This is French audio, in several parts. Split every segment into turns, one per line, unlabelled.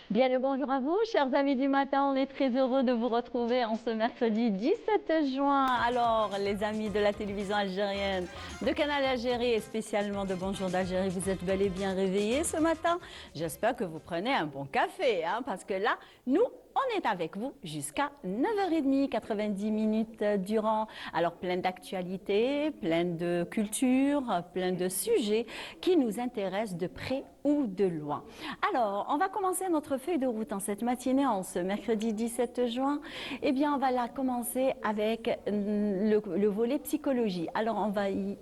Bien le bonjour à vous, chers amis du matin. On est très heureux de vous retrouver en ce mercredi 17 juin. Alors, les amis de la télévision algérienne, de Canal Algérie et spécialement de Bonjour d'Algérie, vous êtes bel et bien réveillés ce matin. J'espère que vous prenez un bon café, parce que là, nous, on est avec vous jusqu'à 9h30, 90 minutes durant. Alors, plein d'actualités, plein de culture, plein de sujets qui nous intéressent de près ou de loin. Alors, on va commencer notre feuille de route en cette matinée, en ce mercredi 17 juin. Eh bien, on va la commencer avec le volet psychologie. Alors,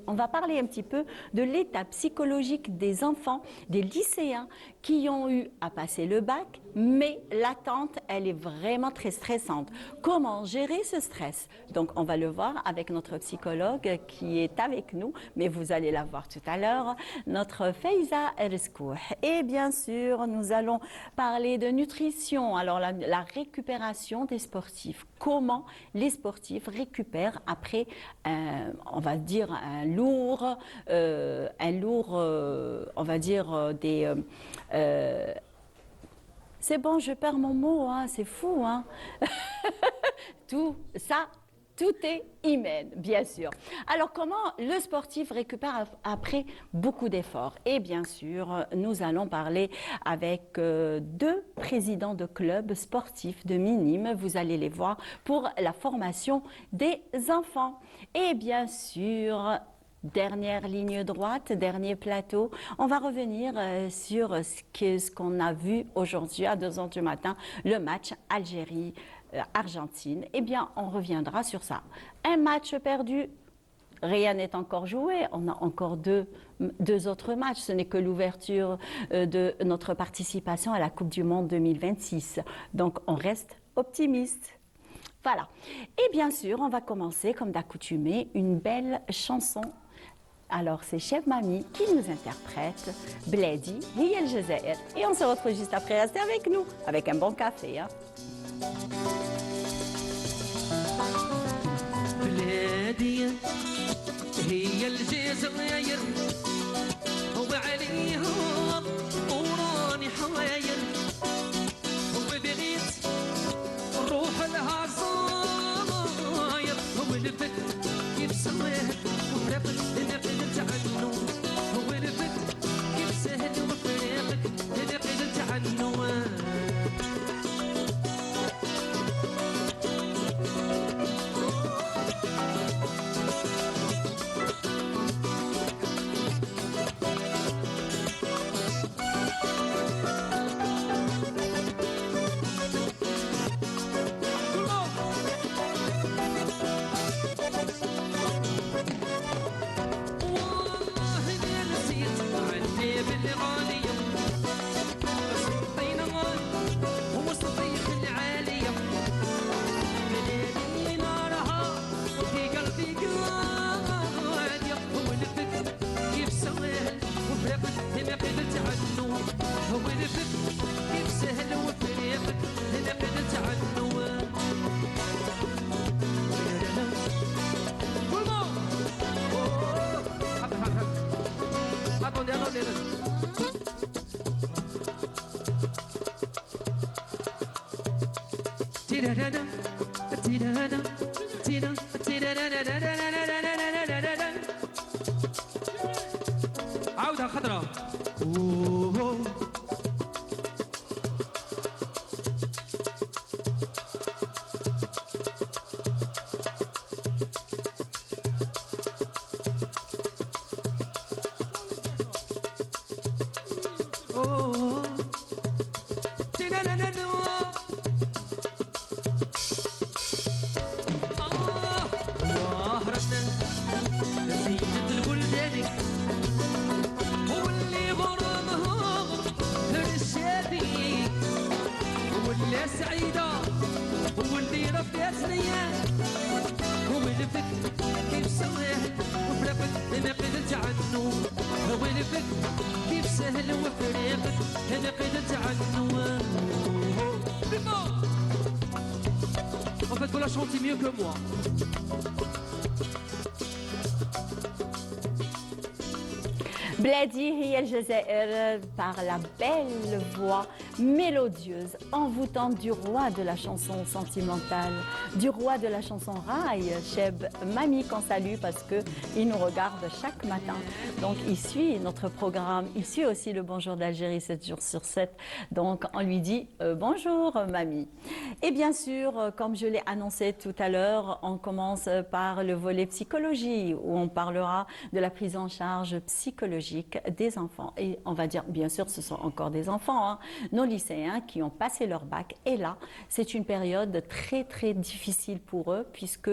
on va parler un petit peu de l'état psychologique des enfants, des lycéens qui ont eu à passer le bac, mais l'attente, elle est vraiment très stressante. Comment gérer ce stress? Donc, on va le voir avec notre psychologue qui est avec nous, mais vous allez la voir tout à l'heure, notre Faiza Ereskou. Et bien sûr, nous allons parler de nutrition. Alors, la récupération des sportifs. Comment les sportifs récupèrent après, on va dire, on va dire, c'est bon, je perds mon mot, c'est fou, Tout ça, tout est humain, bien sûr. Alors, comment le sportif récupère après beaucoup d'efforts? Et bien sûr, nous allons parler avec deux présidents de clubs sportifs de minimes, vous allez les voir, pour la formation des enfants. Et bien sûr, dernière ligne droite, dernier plateau. On va revenir sur ce qu'on a vu aujourd'hui à 2 heures du matin, le match Algérie-Argentine. Eh bien, on reviendra sur ça. Un match perdu, rien n'est encore joué. On a encore deux autres matchs. Ce n'est que l'ouverture de notre participation à la Coupe du Monde 2026. Donc, on reste optimiste. Voilà. Et bien sûr, on va commencer, comme d'accoutumé, une belle chanson. Alors, c'est Chef Mami qui nous interprète Bledi, Hiya El Jazair. Et on se retrouve juste après. Restez avec nous, avec un bon café.
بلادي هي الجزائر وعليها وراني حواير وبغيت نروح لها صاير ولفت كيف سواه وفرقت انا قدرت عنه ولفت كيف سهل وفرقت انا قدرت عنه عودة خضراء سعيدة واللي ربيت ليا ولفت كيف سواه وفرقت انا قدرت عنه ولفت كيف سهل وفرقت انا قدرت عنه En fait, vous la chantez mieux que moi.
Bledi Hiya El Jazair par la belle voix mélodieuse, envoûtante du roi de la chanson sentimentale, du roi de la chanson rail, Cheb Mami qu'on salue parce qu'il nous regarde chaque matin. Donc il suit notre programme, il suit aussi le Bonjour d'Algérie 7 jours sur 7. Donc on lui dit bonjour Mami. Et bien sûr, comme je l'ai annoncé tout à l'heure, on commence par le volet psychologie où on parlera de la prise en charge psychologique des enfants. Et on va dire, bien sûr, ce sont encore des enfants, hein, nos lycéens qui ont passé leur bac. Et là, c'est une période très difficile pour eux puisque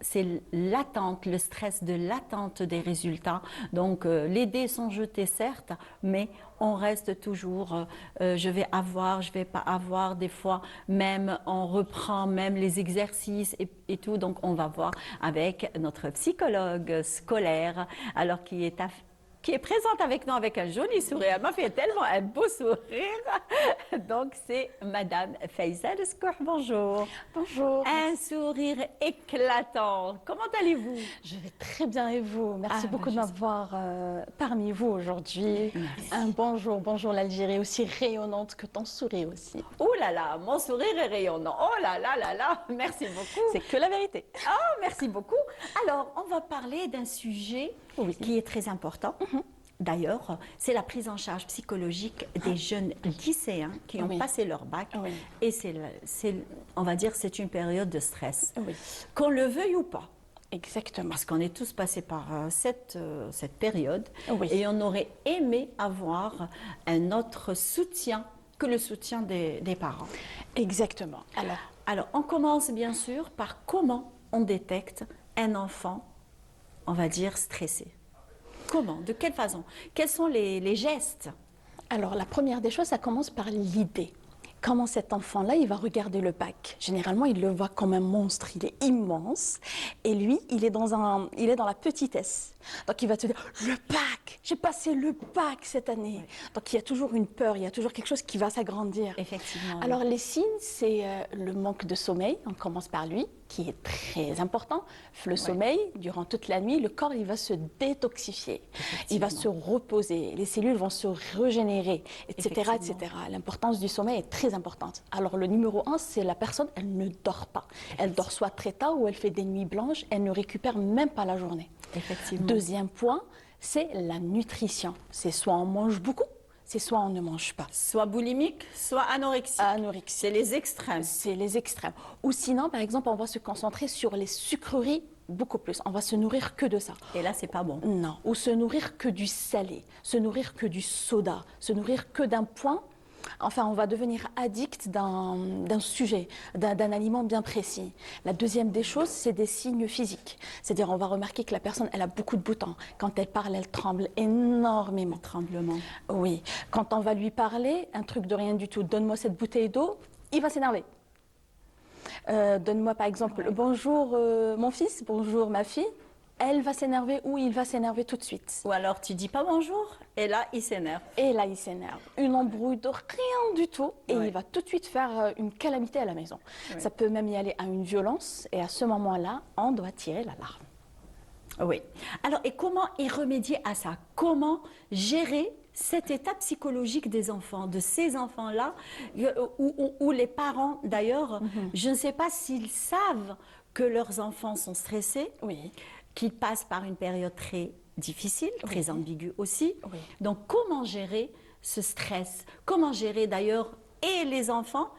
c'est l'attente, le stress de l'attente des résultats. Donc les dés sont jetés certes, mais on reste toujours, je vais pas avoir, des fois même on reprend même les exercices et tout. Donc on va voir avec notre psychologue scolaire, alors qui est présente avec nous avec un joli sourire. Elle m'a fait tellement un beau sourire. Donc, c'est Madame Faiza Leskouh. Bonjour.
Bonjour.
Un sourire éclatant. Comment allez-vous?
Je vais très bien et vous? Merci beaucoup de m'avoir parmi vous aujourd'hui. Un bonjour l'Algérie, aussi rayonnante que ton sourire aussi.
Oh là là, mon sourire est rayonnant. Oh là là, merci beaucoup.
C'est que la vérité.
Oh, merci beaucoup. Alors, on va parler d'un sujet qui est très important. D'ailleurs, c'est la prise en charge psychologique des jeunes lycéens qui ont passé leur bac. Et on va dire, c'est une période de stress. Qu'on le veuille ou pas.
Exactement.
Parce qu'on est tous passés par cette période. Et on aurait aimé avoir un autre soutien que le soutien des parents.
Exactement.
Alors, on commence bien sûr par comment on détecte un enfant, on va dire, stressé. Comment? De quelle façon? Quels sont les gestes?
Alors, la première des choses, ça commence par l'idée. Comment cet enfant-là, il va regarder le bac. Généralement, il le voit comme un monstre, il est immense. Et lui, il est dans la petitesse. Donc, il va te dire, le bac, j'ai passé le bac cette année. Donc, il y a toujours une peur, il y a toujours quelque chose qui va s'agrandir.
Effectivement.
Alors, les signes, c'est le manque de sommeil. On commence par lui, qui est très important. Le sommeil, durant toute la nuit, le corps, il va se détoxifier. Il va se reposer. Les cellules vont se régénérer, etc., etc. L'importance du sommeil est très importante. Alors, le numéro 1, c'est la personne, elle ne dort pas. Elle dort soit très tard ou elle fait des nuits blanches. Elle ne récupère même pas la journée.
Effectivement.
Deuxième point, c'est la nutrition. C'est soit on mange beaucoup, c'est soit on ne mange pas.
Soit boulimique, soit anorexique. C'est les extrêmes.
C'est les extrêmes. Ou sinon, par exemple, on va se concentrer sur les sucreries beaucoup plus. On va se nourrir que de ça.
Et là, c'est pas bon.
Non. Ou se nourrir que du salé, se nourrir que du soda, se nourrir que d'un point. Enfin, on va devenir addict d'un sujet, d'un aliment bien précis. La deuxième des choses, c'est des signes physiques. C'est-à-dire, on va remarquer que la personne, elle a beaucoup de boutons. Quand elle parle, elle tremble énormément.
Tremblement.
Oui. Quand on va lui parler, un truc de rien du tout, donne-moi cette bouteille d'eau, il va s'énerver. Donne-moi par exemple, bonjour mon fils, bonjour ma fille. Elle va s'énerver ou il va s'énerver tout de suite.
Ou alors tu dis pas bonjour et là il s'énerve.
Et là il s'énerve. Une embrouille de rien du tout et il va tout de suite faire une calamité à la maison. Ça peut même y aller à une violence et à ce moment-là, on doit tirer l'alarme.
Oui. Alors et comment y remédier à ça? Comment gérer cet état psychologique des enfants, de ces enfants-là, où les parents d'ailleurs, je ne sais pas s'ils savent que leurs enfants sont stressés. Qu'ils passent par une période très difficile, très ambiguë aussi. Donc, comment gérer ce stress? Comment gérer d'ailleurs et les enfants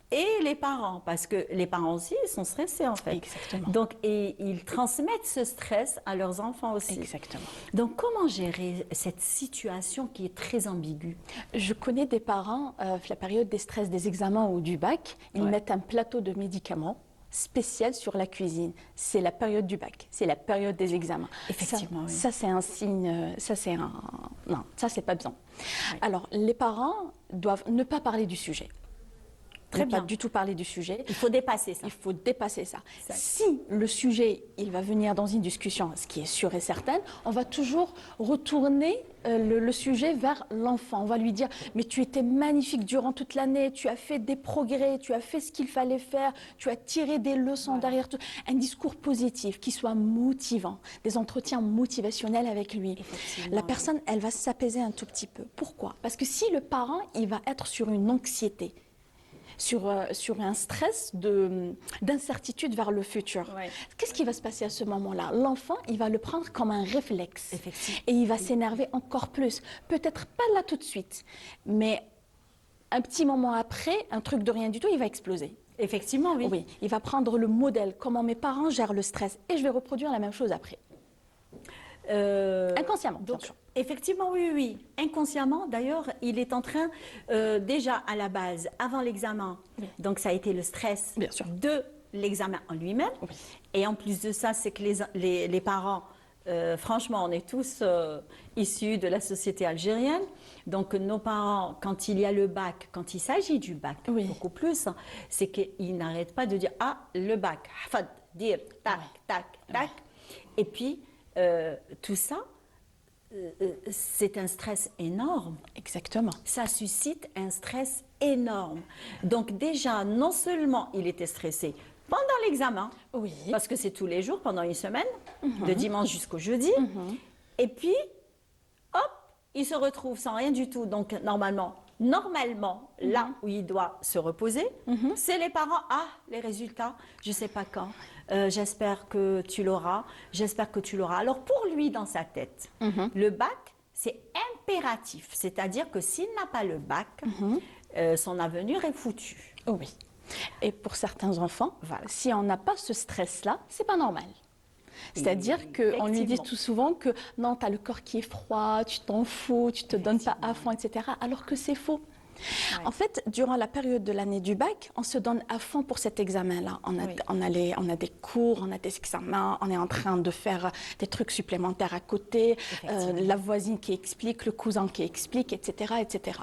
et les parents? Parce que les parents aussi, ils sont stressés en fait.
Exactement.
Donc, et ils transmettent ce stress à leurs enfants aussi.
Exactement.
Donc, comment gérer cette situation qui est très ambiguë?
Je connais des parents, la période des stress des examens ou du bac, ils mettent un plateau de médicaments spécial sur la cuisine. C'est la période du bac, c'est la période des examens.
Effectivement,
ça c'est un signe, non, ça c'est pas bien. Alors, les parents doivent ne pas parler du sujet.
Très
ne pas
bien.
du tout parler du sujet.
Il faut dépasser ça.
Il faut dépasser ça.
Ça.
Si le sujet, il va venir dans une discussion, ce qui est sûr et certain, on va toujours retourner le sujet vers l'enfant. On va lui dire, mais tu étais magnifique durant toute l'année, tu as fait des progrès, tu as fait ce qu'il fallait faire, tu as tiré des leçons derrière tout. Un discours positif qui soit motivant, des entretiens motivationnels avec lui.
Effectivement,
La personne, elle va s'apaiser un tout petit peu. Pourquoi? Parce que si le parent, il va être sur une anxiété, sur un stress d'incertitude vers le futur.
Ouais.
Qu'est-ce qui va se passer à ce moment-là? L'enfant, il va le prendre comme un réflexe.
Effectivement.
Et il va s'énerver encore plus. Peut-être pas là tout de suite, mais un petit moment après, un truc de rien du tout, il va exploser.
Effectivement, oui.
Oui, il va prendre le modèle, comment mes parents gèrent le stress. Et je vais reproduire la même chose après. Inconsciemment, bien
donc,
sûr.
effectivement, oui, oui. Inconsciemment, d'ailleurs, il est en train, déjà à la base, avant l'examen, donc ça a été le stress
Bien sûr.
de l'examen en lui-même.
Oui.
Et en plus de ça, c'est que les parents, franchement, on est tous issus de la société algérienne. Donc nos parents, quand il y a le bac, quand il s'agit du bac,
Oui.
beaucoup plus, hein, c'est qu'ils n'arrêtent pas de dire « Ah, le bac, hafad, dire, tac, tac, tac ». Et puis, tout ça, c'est un stress énorme.
Exactement.
Ça suscite un stress énorme. Donc déjà, non seulement il était stressé pendant l'examen,
Oui.
parce que c'est tous les jours, pendant une semaine, de dimanche jusqu'au jeudi, et puis, hop, il se retrouve sans rien du tout. Donc normalement, là où il doit se reposer, c'est les parents. Ah, les résultats, je ne sais pas quand. J'espère que tu l'auras. J'espère que tu l'auras. Alors pour lui, dans sa tête, le bac, c'est impératif. C'est-à-dire que s'il n'a pas le bac, son avenir est foutu.
Oui. Et pour certains enfants, si on n'a pas ce stress-là, c'est pas normal. C'est-à-dire qu'on lui dit
Effectivement.
tout souvent que non, tu as le corps qui est froid, tu t'en fous, tu te donnes pas à fond, etc. Alors que c'est faux.
Ouais.
En fait, durant la période de l'année du bac, on se donne à fond pour cet examen-là. On a des cours, on a des examens, on est en train de faire des trucs supplémentaires à côté, la voisine qui explique, le cousin qui explique, etc., etc.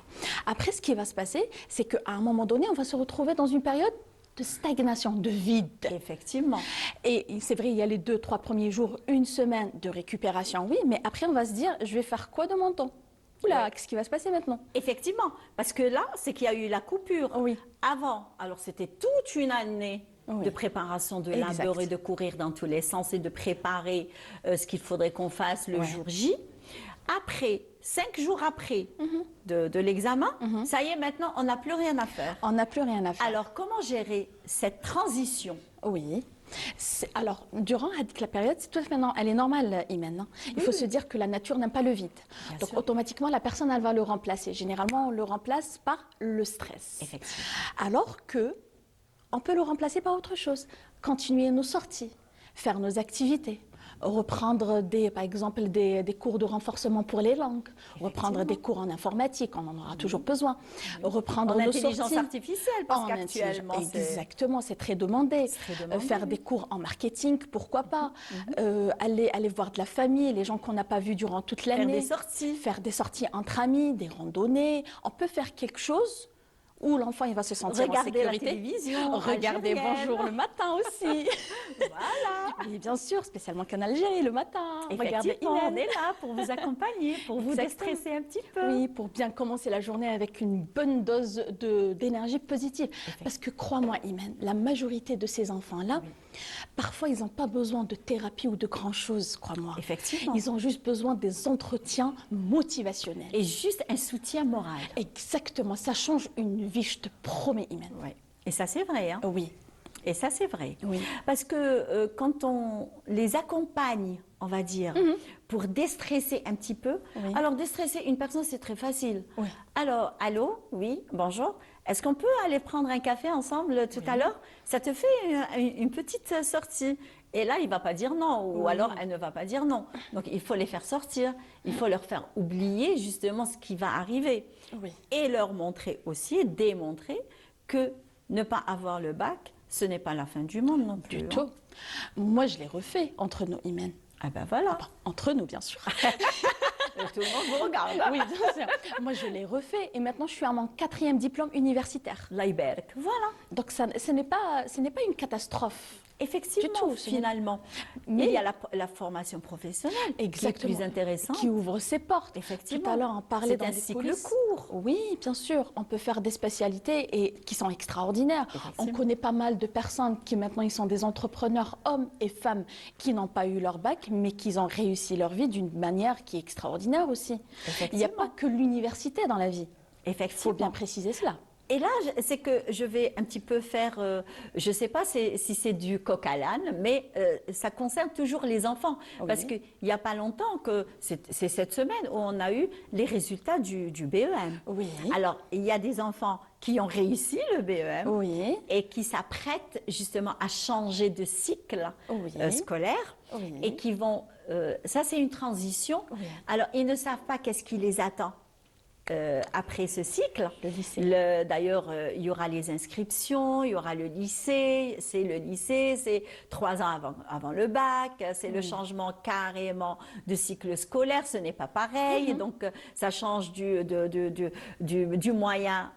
Après, ce qui va se passer, c'est qu'à un moment donné, on va se retrouver dans une période de stagnation, de vide.
Effectivement.
Et c'est vrai, il y a les 2-3 premiers jours, une semaine de récupération, oui, mais après, on va se dire, je vais faire quoi de mon temps? Oula, qu'est-ce qui va se passer maintenant?
Effectivement, parce que là, c'est qu'il y a eu la coupure.
Oui.
Avant, alors c'était toute une année
Oui.
de préparation, de
Exact.
labeur et de courir dans tous les sens et de préparer ce qu'il faudrait qu'on fasse le jour J. Après, 5 jours après de l'examen, ça y est, maintenant, on n'a plus rien à faire.
On n'a plus rien à faire.
Alors, comment gérer cette transition?
Oui. Alors, durant la période, c'est tout à fait elle est normale, Imen. Il faut se dire que la nature n'aime pas le vide.
Bien
Donc,
sûr.
automatiquement, la personne, elle va le remplacer. Généralement, on le remplace par le stress.
Effectivement.
Alors que, on peut le remplacer par autre chose. Continuer nos sorties, faire nos activités, reprendre par exemple des cours de renforcement pour les langues, reprendre des cours en informatique, on en aura toujours besoin, reprendre
En
nos
intelligence
sorties.
artificielle, parce
En
qu'actuellement, c'est...
Exactement, c'est très demandé.
très demandé,
Faire
oui.
des cours en marketing, pourquoi pas. Aller voir de la famille, les gens qu'on n'a pas vus durant toute l'année.
Faire des sorties.
Faire des sorties entre amis, des randonnées. On peut faire quelque chose où l'enfant il va se sentir en
Regarder la
sécurité.
télévision
Regarder
algérienne.
Bonjour le matin aussi.
Voilà.
Et bien sûr, spécialement qu'en Algérie le matin. Regardez
Effectivement, on
Imen.
est là pour vous accompagner, pour vous
Exactement.
déstresser un petit peu.
Oui, pour bien commencer la journée avec une bonne dose d'énergie positive. Parce que crois-moi, Imen, la majorité de ces enfants-là, parfois, ils n'ont pas besoin de thérapie ou de grand-chose, crois-moi.
Effectivement.
Ils ont juste besoin des entretiens motivationnels.
Et juste un soutien moral.
Exactement, ça change une vie, je te promets, Imen.
Ouais. Et ça, c'est vrai. Hein.
Oui.
Et ça, c'est vrai.
Oui.
Parce que quand on les accompagne, on va dire, pour déstresser un petit peu.
Oui.
Alors, déstresser une personne, c'est très facile.
Oui.
Alors, allô, oui, bonjour. Est-ce qu'on peut aller prendre un café ensemble tout à l'heure? Ça te fait une petite sortie. Et là, il ne va pas dire non, ou alors elle ne va pas dire non. Donc, il faut les faire sortir, il faut leur faire oublier justement ce qui va arriver.
Oui.
Et leur montrer aussi, démontrer que ne pas avoir le bac, ce n'est pas la fin du monde non plus.
Du
hein.
tout. Moi, je l'ai refait entre nous, Imen.
Ah ben voilà.
Entre nous, bien sûr.
Tout le monde vous regarde.
Oui, bien sûr. Moi, je l'ai refait et maintenant, je suis à mon 4e diplôme universitaire.
Allah يبارك. Voilà.
Donc, ce n'est pas une catastrophe.
Effectivement,
Du tout, ce n'est-
finalement.
Mais-
il y a la formation professionnelle qui est plus intéressante.
Qui ouvre ses portes.
Effectivement.
Tout à l'heure, on parlait
C'est
dans
un
des
cycle
coulisses.
court.
Oui, bien sûr. On peut faire des spécialités et qui sont extraordinaires. On connaît pas mal de personnes qui maintenant ils sont des entrepreneurs, hommes et femmes, qui n'ont pas eu leur bac, mais qui ont réussi leur vie d'une manière qui est extraordinaire aussi. Il n'y a pas que l'université dans la vie. Il faut
Effectivement.
bien préciser cela.
Et là, c'est que je vais un petit peu faire, je ne sais pas si c'est du coq à l'âne, mais ça concerne toujours les enfants.
Oui.
Parce qu'il n'y a pas longtemps que c'est cette semaine où on a eu les résultats du BEM.
Oui.
Alors, il y a des enfants qui ont réussi le BEM
Oui.
et qui s'apprêtent justement à changer de cycle
Oui.
scolaire
Oui.
et qui vont... ça, c'est une transition.
Oui.
Alors, ils ne savent pas qu'est-ce qui les attend. Après ce cycle.
Le lycée.
D'ailleurs, il y aura les inscriptions, il y aura le lycée. C'est le lycée, c'est 3 ans avant le bac. C'est le changement carrément de cycle scolaire. Ce n'est pas pareil. Donc, ça change du moyen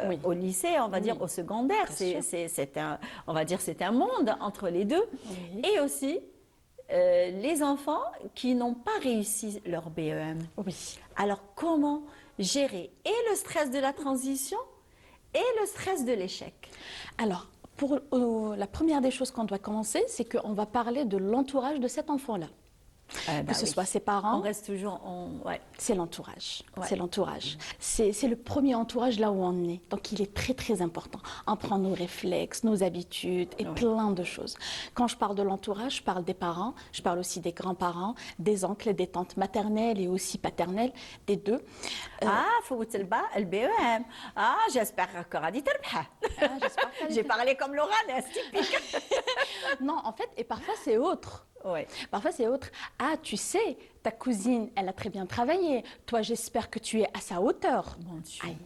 Oui.
au lycée, on va dire au secondaire.
Bien sûr.
On va dire c'est un monde entre les deux.
Oui.
Et aussi les enfants qui n'ont pas réussi leur BEM.
Oui.
Alors, comment gérer et le stress de la transition et le stress de l'échec?
Alors, pour la première des choses qu'on doit commencer, c'est qu'on va parler de l'entourage de cet enfant-là. Que ce soit ses
On
parents,
reste toujours ouais.
c'est l'entourage.
Ouais.
C'est l'entourage. C'est le premier entourage là où on est. Donc il est très très important. On prend nos réflexes, nos habitudes et plein de choses. Quand je parle de l'entourage, je parle des parents, je parle aussi des grands-parents, des oncles et des tantes maternelles et aussi paternelles, des deux.
فوت le BEM. J'espère que Radi تربحه.
J'espère qu'elle
J'ai
était-
parlé comme Laura, c'est typique.
Non, en fait, et parfois c'est autre.
Oui.
Parfois, c'est autre. Ah, tu sais, ta cousine, elle a très bien travaillé. Toi, j'espère que tu es à sa hauteur.
Mon Dieu.
Aïe.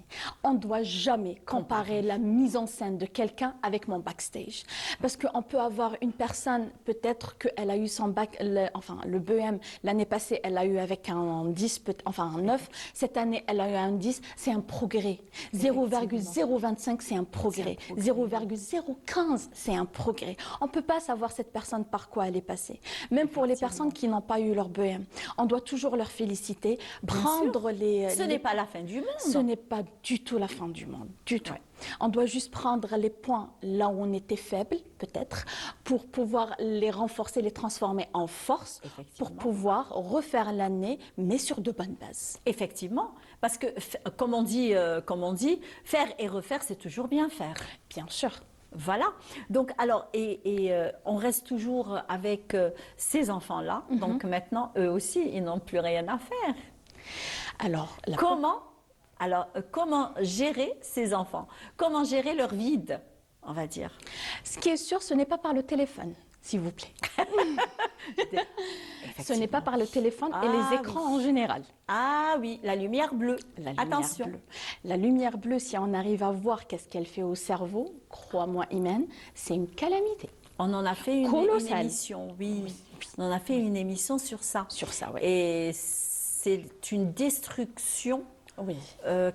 On ne doit jamais comparer la mise en scène de quelqu'un avec mon backstage. Parce qu'on peut avoir une personne, peut-être qu'elle a eu son bac, le BEM, l'année passée, elle a eu avec un 10, enfin un 9. Cette année, elle a eu un 10. C'est un progrès. 0,025, c'est un progrès. 0,015, c'est un progrès. On ne peut pas savoir cette personne par quoi elle est passée. Même pour les personnes qui n'ont pas eu leur BEM, on doit toujours leur féliciter, prendre les...
Ce n'est pas la fin du
Ce
monde.
n'est pas du tout la fin du monde, du tout. On doit juste prendre les points là où on était faible, peut-être, pour pouvoir les renforcer, les transformer en force, pour
Effectivement.
pouvoir refaire l'année, mais sur de bonnes bases.
Effectivement, parce que comme on dit, faire et refaire, c'est toujours bien faire.
Bien sûr.
Voilà. Donc, alors, on reste toujours avec ces enfants-là. Donc, maintenant, eux aussi, ils n'ont plus rien à faire.
Alors,
Comment gérer ces enfants? Comment gérer leur vide, on va dire?
ce qui est sûr, ce n'est pas par le téléphone, s'il vous plaît. Ce n'est pas par le téléphone et les écrans en général.
Ah oui, la lumière bleue.
La lumière
Attention.
bleue. La lumière bleue, si on arrive à voir qu'est-ce qu'elle fait au cerveau, crois-moi, Imen, c'est une calamité.
On en a fait une
Colossal.
émission, oui. On en a fait une émission sur ça.
Sur ça, oui.
Et c'est une destruction
Oui.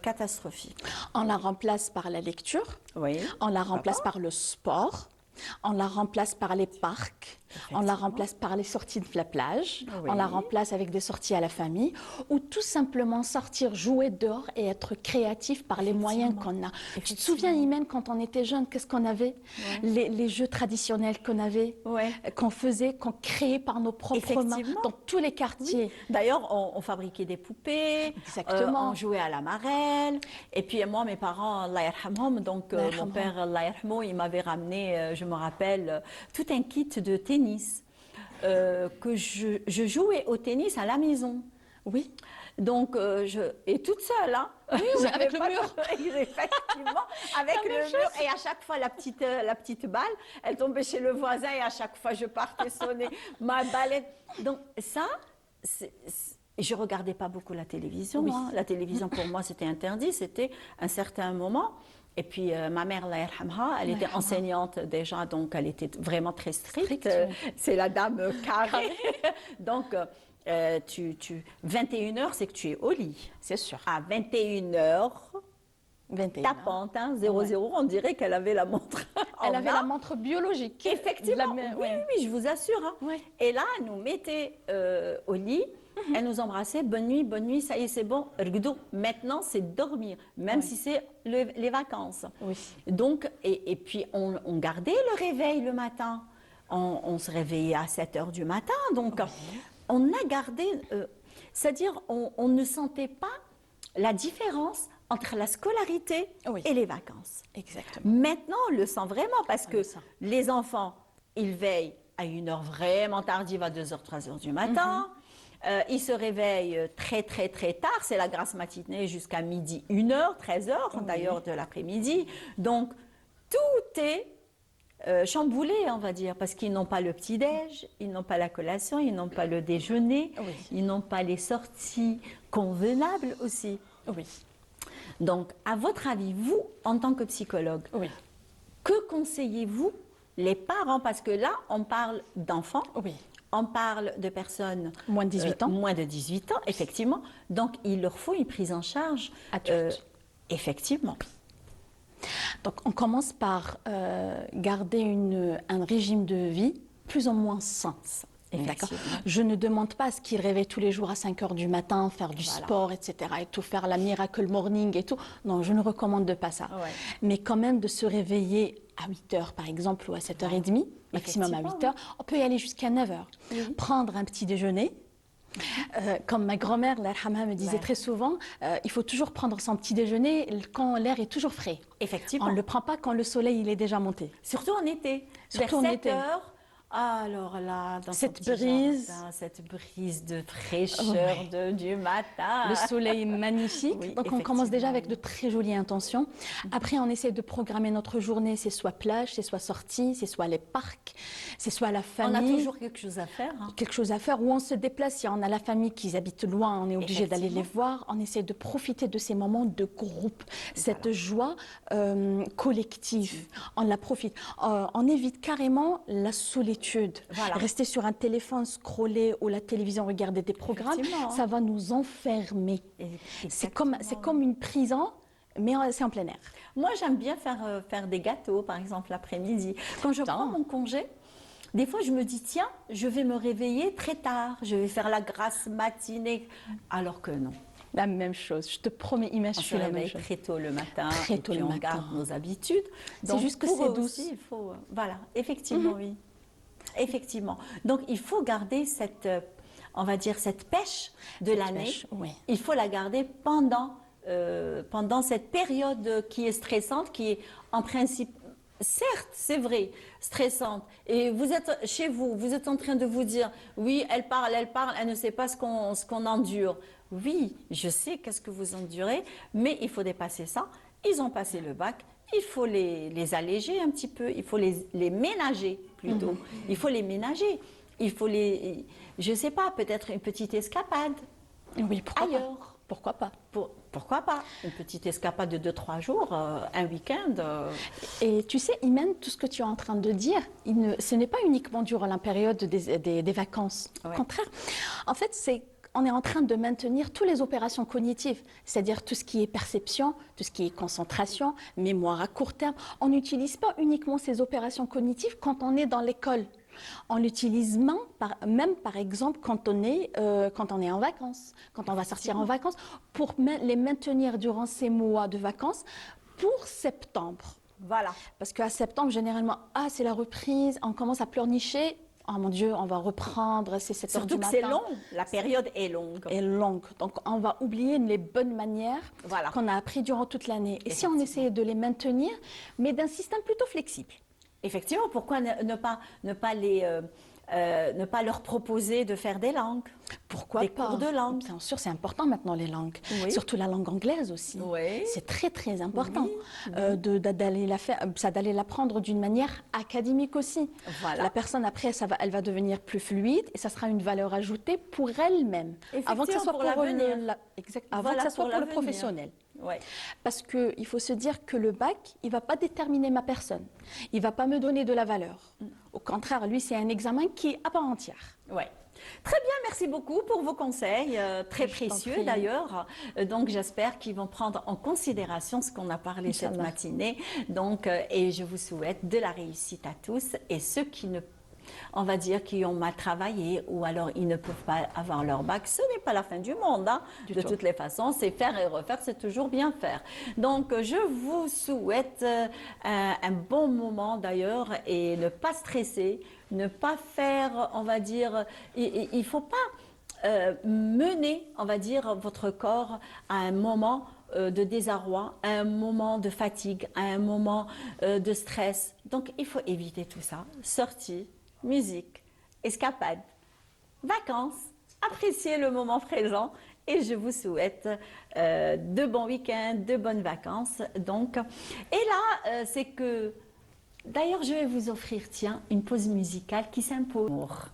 catastrophique.
On la remplace par la lecture,
Oui.
on la remplace par le sport, on la remplace par les parcs, on la remplace par les sorties de la plage,
Oui.
on la remplace avec des sorties à la famille, ou tout simplement sortir, jouer dehors et être créatif par les moyens qu'on a. Tu te souviens, Imen, quand on était jeune, qu'est-ce qu'on avait? Les jeux traditionnels qu'on avait,
Ouais.
qu'on faisait, qu'on créait par nos propres mains,
Effectivement.
dans tous les quartiers.
D'ailleurs, on fabriquait des poupées,
Exactement.
on jouait à la marelle. Et puis moi, mes parents, Allah yarhamhom, donc
Allah
mon
yarhamhom.
père, Allah yarhamou, il m'avait ramené, je me rappelle, tout un kit de tennis que je jouais au tennis à la maison.
Oui.
Donc, et toute seule, hein. J'avais
avec le
pas
mur.
Effectivement, avec
La
le
même
mur. Et à chaque fois, la petite balle, elle tombait chez le voisin et à chaque fois, je partais sonner ma balle. Donc, ça, je regardais pas beaucoup la télévision.
Oui.
Hein. La télévision, pour moi, c'était interdit. C'était un certain moment. Et puis, ma mère, Allah yarhamha, elle était enseignante déjà, donc elle était vraiment très stricte.
Stricte, oui.
C'est la dame carrée. Donc, 21h, c'est que tu es au lit.
C'est sûr.
À 21h,
21
tapante, hein, 00, on dirait qu'elle avait la montre.
Elle
en
avait
main.
la montre biologique.
Effectivement,
La-
oui, oui, je vous assure. Hein.
Ouais.
Et là, elle nous mettait au lit, elle nous embrassait, bonne nuit, ça y est, c'est bon, rgdou. Maintenant, c'est dormir, même si c'est les vacances.
Oui.
Donc, et puis, on gardait le réveil le matin. On se réveillait à 7 heures du matin. Donc, on a gardé, c'est-à-dire, on ne sentait pas la différence entre la scolarité
Oui.
et les vacances.
Exactement.
Maintenant, on le sent vraiment parce
On
que
le sent.
les enfants, ils veillent à une heure vraiment tardive, à 2 heures, 3 heures du matin. Ils se réveillent très, très, très tard. C'est la grasse matinée jusqu'à midi, 1 heure, 13 heures, d'ailleurs, de l'après-midi. Donc, tout est chamboulé, on va dire, parce qu'ils n'ont pas le petit-déj, ils n'ont pas la collation, ils n'ont pas le déjeuner,
Oui.
ils n'ont pas les sorties convenables aussi.
Oui.
Donc, à votre avis, vous, en tant que psychologue,
Oui.
que conseillez-vous les parents? Parce que là, on parle d'enfants,
Oui.
on parle de personnes
Moins de 18 ans.
moins de 18 ans, effectivement. Donc, il leur faut une prise en charge.
Adulte.
Effectivement.
Donc, on commence par garder un régime de vie plus ou moins sain. D'accord.
Effectivement.
Je ne demande pas à ce qu'ils réveillent tous les jours à 5 heures du matin, faire du
Voilà.
sport, etc. et tout, faire la miracle morning et tout. Non, je ne recommande pas ça.
Ouais.
Mais quand même de se réveiller à 8 heures, par exemple, ou à 7h30, maximum à 8 heures. On peut y aller jusqu'à 9 heures. Prendre un petit déjeuner. Comme ma grand-mère, la Rahma, me disait
Ouais.
très souvent, il faut toujours prendre son petit déjeuner quand l'air est toujours frais.
Effectivement.
On ne le prend pas quand le soleil il est déjà monté.
Surtout en été.
Surtout
Vers
en
7
été.
heures. Alors là, dans
Cette
son petit
brise.
jardin, cette brise de fraîcheur du matin.
Le soleil est magnifique.
Oui,
Donc on commence déjà
effectivement,
avec de très jolies intentions. Après, on essaie de programmer notre journée. C'est soit plage, c'est soit sortie, c'est soit les parcs, c'est soit la
On a
famille.
toujours quelque chose à faire. Hein.
Quelque chose à faire, où on se déplace. Si on a la famille qui habite loin, on est obligé d'aller les voir. On essaie de profiter de ces moments de groupe, cette joie collective. On la profite. On évite carrément la solitude.
Voilà.
Rester sur un téléphone, scroller ou la télévision, regarder des programmes,
Effectivement.
ça va nous enfermer. C'est comme une prison, mais c'est en plein air.
Moi, j'aime bien faire des gâteaux, par exemple, l'après-midi. Quand je prends mon congé, des fois, je me dis, tiens, je vais me réveiller très tard. Je vais faire la grasse matinée. Alors que non.
La même chose. Je te promets, Image,
On
je
se
suis la même
réveille
chose.
très tôt le matin.
Très
et
tôt
puis
le
on
matin.
garde nos habitudes.
C'est
Donc,
juste que
pour
c'est
eux
douce.
aussi, il faut, voilà, effectivement, oui. Effectivement. Donc, il faut garder cette, on va dire, cette pêche de l'année.
pêche, oui.
Il faut la garder pendant cette période qui est stressante, qui est en principe, certes, c'est vrai, stressante. Et vous êtes chez vous, vous êtes en train de vous dire, oui, elle parle, elle ne sait pas ce qu'on endure. Oui, je sais qu'est-ce que vous endurez, mais il faut dépasser ça. Ils ont passé le bac, il faut les alléger un petit peu, il faut les ménager plutôt. Il faut les ménager. Il faut je ne sais pas, peut-être une petite escapade
Oui, pourquoi
ailleurs.
pas. Pourquoi pas.
Pourquoi pas? Une petite escapade de 2-3 jours, un week-end.
Et tu sais, Imen, tout ce que tu es en train de dire, ce n'est pas uniquement durant la période des vacances. Au
Ouais.
contraire, en fait, on est en train de maintenir toutes les opérations cognitives, c'est-à-dire tout ce qui est perception, tout ce qui est concentration, mémoire à court terme. On n'utilise pas uniquement ces opérations cognitives quand on est dans l'école. On l'utilise même, par exemple, quand on est en vacances, quand on va sortir en vacances, pour les maintenir durant ces mois de vacances pour septembre.
Voilà.
Parce qu'à septembre, généralement, c'est la reprise, on commence à pleurnicher. Oh mon Dieu, on va reprendre, c'est 7 heures du
Surtout que
matin.
c'est long, la période est longue.
Est longue. Donc, on va oublier les bonnes manières
Voilà.
qu'on a apprises durant toute l'année. Et si on essayait de les maintenir, mais d'un système plutôt flexible.
Effectivement, pourquoi ne pas leur proposer de faire des langues?
Pourquoi
Des
pas?
cours de langue.
Bien sûr, c'est important maintenant les langues.
Oui.
Surtout la langue anglaise aussi.
Oui.
C'est très très important d'aller l'apprendre d'une manière académique aussi.
Voilà.
La personne après, elle va devenir plus fluide et ça sera une valeur ajoutée pour elle-même. Avant que ça soit
pour l'avenir.
Avant
Voilà,
que ça soit pour le
l'avenir.
professionnel.
Ouais.
Parce qu'il faut se dire que le bac, il ne va pas déterminer ma personne. Il ne va pas me donner de la valeur. Au contraire, lui, c'est un examen qui est à part entière.
Ouais. Très bien, merci beaucoup pour vos conseils, très
Je t'en
précieux
prie.
d'ailleurs. Donc j'espère qu'ils vont prendre en considération ce qu'on a parlé cette
Inch'Allah.
matinée. Donc, et je vous souhaite de la réussite à tous et ceux qui ne, on va dire, qui ont mal travaillé ou alors ils ne peuvent pas avoir leur bac, ce n'est pas la fin du monde. Hein. De
tout.
toutes les façons, c'est faire et refaire, c'est toujours bien faire. Donc je vous souhaite un bon moment d'ailleurs et ne pas stresser, ne pas faire, on va dire, il ne faut pas mener, on va dire, votre corps à un moment de désarroi, à un moment de fatigue, à un moment de stress. Donc il faut éviter tout ça. Sortie, musique, escapade, vacances, appréciez le moment présent et je vous souhaite de bons week-ends, de bonnes vacances. Donc, et là, c'est que d'ailleurs, je vais vous offrir, tiens, une pause musicale qui s'impose.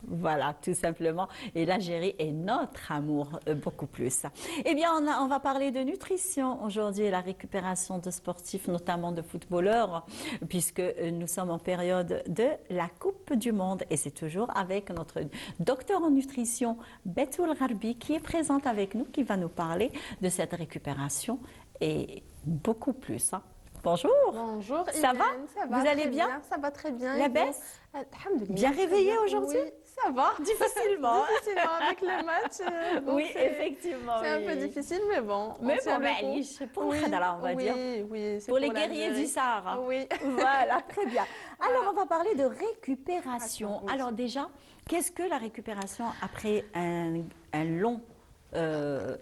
Voilà, tout simplement. Et l'Algérie est notre amour, beaucoup plus. Eh bien, on va parler de nutrition aujourd'hui et la récupération de sportifs, notamment de footballeurs, puisque nous sommes en période de la Coupe du Monde. Et c'est toujours avec notre docteur en nutrition, Betoul Gharbi, qui est présente avec nous, qui va nous parler de cette récupération et beaucoup plus. Hein. Bonjour.
Bonjour,
Ça
Hélène,
va
ça va
Vous allez
très
bien
Ça va très bien.
La
et vous
baisse
Alhamdoulilah,
Bien
très
réveillée
bien.
aujourd'hui?
Oui, ça va.
Difficilement.
Difficilement avec le match. donc
Oui,
c'est-
effectivement.
C'est un
oui.
peu difficile, mais bon. on
Mais
tient
bon,
le
ben,
coup.
allez, c'est pour le
Oui,
Khadra, on va
oui,
dire.
Oui, c'est
Pour les guerriers
l'Algérie.
du Sahara.
Oui.
Voilà, très bien. Alors, on va parler de récupération.
Oui.
Alors déjà, qu'est-ce que la récupération après un long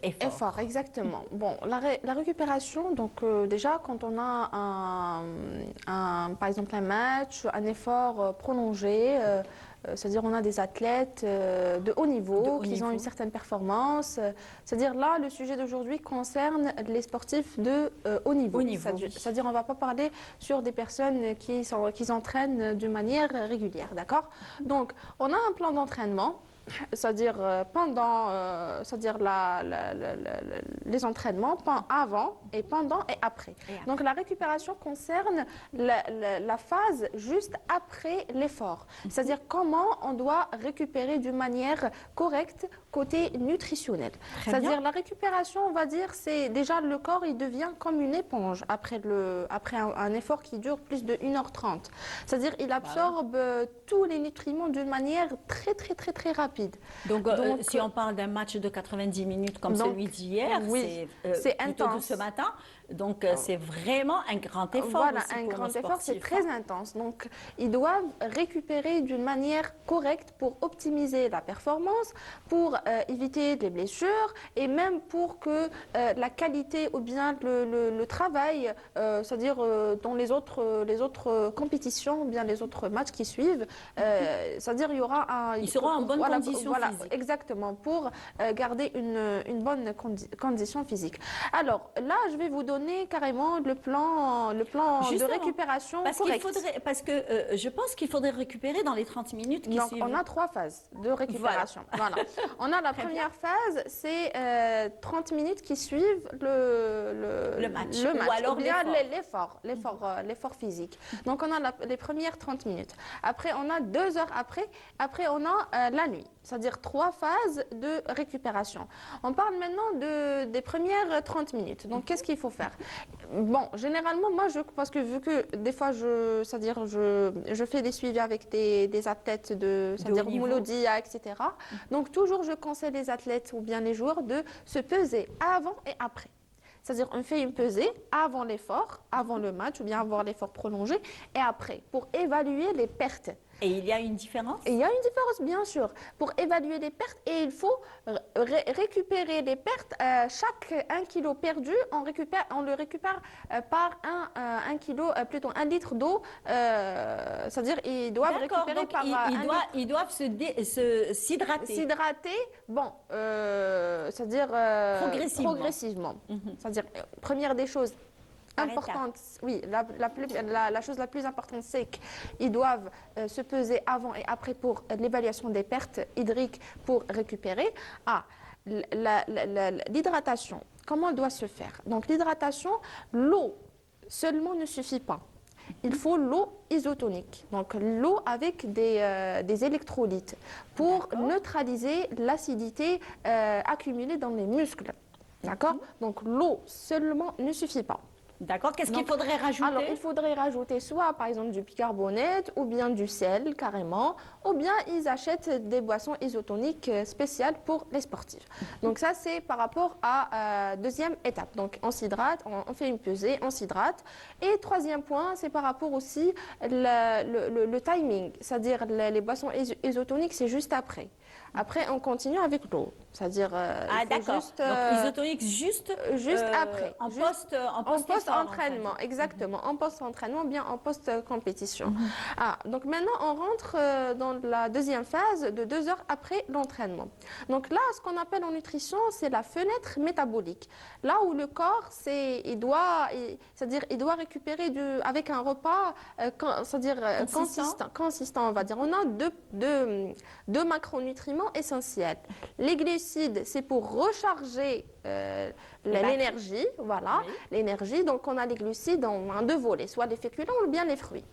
effort?
Effort, exactement. Bon, la récupération, donc déjà quand on a par exemple un match, un effort prolongé, c'est-à-dire on a des athlètes de haut niveau
De haut
qui ont
niveau.
une certaine performance, c'est-à-dire là le sujet d'aujourd'hui concerne les sportifs de haut niveau.
Haut niveau,
C'est-à-dire
oui.
c'est-à-dire, on ne va pas parler sur des personnes qui s'entraînent de manière régulière, d'accord? Donc on a un plan d'entraînement. C'est-à-dire c'est-à-dire les entraînements avant et pendant et après.
Et après.
Donc la récupération concerne la phase juste après l'effort. C'est-à-dire comment on doit récupérer d'une manière correcte côté nutritionnel.
Très
C'est-à-dire
bien.
la récupération, on va dire, c'est déjà le corps, il devient comme une éponge après un effort qui dure plus de 1h30. C'est-à-dire il absorbe tous les nutriments d'une manière très très très très rapide.
Donc,
Donc,
si on parle d'un match de 90 minutes comme
donc,
celui d'hier,
oui,
c'est
c'est
plutôt de
intense.
ce matin, donc c'est vraiment un grand effort.
Voilà,
aussi
un
pour
grand
nos
effort, c'est
sportifs,
très
hein.
intense. Donc, ils doivent récupérer d'une manière correcte pour optimiser la performance, pour éviter les blessures et même pour que la qualité ou bien le travail, c'est-à-dire dans les autres compétitions ou bien les autres matchs qui suivent, c'est-à-dire il y aura un...
Ils seront en bonne condition
voilà,
physique.
exactement, pour garder une bonne condition physique. Alors là, je vais vous donner carrément le plan de
Justement,
récupération
Parce
correct.
parce que je pense qu'il faudrait récupérer dans les 30 minutes qui
Donc,
suivent.
on a 3 phases de récupération. Voilà. On a la
Très
première phase, c'est 30 minutes qui suivent le
match.
Le
Ou
match,
alors
bien l'effort physique. Donc, on a les premières 30 minutes. Après, on a 2 heures après. Après, on a la nuit. C'est-à-dire 3 phases de récupération. On parle maintenant des premières 30 minutes. Donc, qu'est-ce qu'il faut faire? Bon, généralement, moi, parce que vu que des fois, c'est-à-dire je fais des suivis avec des athlètes c'est-à-dire
haut niveau.
Mouloudia, etc. Donc, toujours, je conseille les athlètes ou bien les joueurs de se peser avant et après. C'est-à-dire, on fait une pesée avant l'effort, avant le match ou bien avant l'effort prolongé et après, pour évaluer les pertes.
Et il y a une différence?
Et il y a une différence, bien sûr, pour évaluer les pertes et il faut récupérer les pertes. Chaque 1 kilo perdu, on le récupère par 1 kilo, plutôt 1 litre d'eau. C'est-à-dire ils doivent
D'accord,
récupérer
donc
par
ils doivent s'hydrater.
s'hydrater. Bon, c'est-à-dire
Progressivement.
C'est-à-dire première des choses.
Par
Importante, oui, la chose la plus importante, c'est qu'ils doivent se peser avant et après pour l'évaluation des pertes hydriques pour récupérer. L'hydratation, comment elle doit se faire? Donc l'hydratation, l'eau seulement ne suffit pas. il faut l'eau isotonique, donc l'eau avec des électrolytes pour neutraliser l'acidité accumulée dans les muscles. D'accord? Donc l'eau seulement ne suffit pas.
D'accord. Qu'est-ce qu'il
Donc,
faudrait rajouter?
Alors, il faudrait rajouter soit, par exemple, du bicarbonate ou bien du sel, carrément, ou bien ils achètent des boissons isotoniques spéciales pour les sportifs. Donc, ça, c'est par rapport à deuxième étape. Donc, on s'hydrate, on fait une pesée, on s'hydrate. Et troisième point, c'est par rapport aussi le timing, c'est-à-dire les boissons isotoniques, c'est juste après. Après, on continue avec l'eau. C'est-à-dire,
Ah,
il faut
d'accord.
juste,
Donc, isotonique juste
après.
En
Juste en
post-effort,
post-entraînement, exactement. En post-entraînement, bien en post-compétition. Ah, donc maintenant, on rentre dans la deuxième phase de 2 heures après l'entraînement. Donc là, ce qu'on appelle en nutrition, c'est la fenêtre métabolique. Là où le corps, il doit récupérer avec un repas, c'est-à-dire consistant, on va dire. On a deux macronutriments essentiels. Les glucides, c'est pour recharger l'énergie, voilà, l'énergie. Donc, on a les glucides en 2 volets, soit les féculents ou bien les fruits.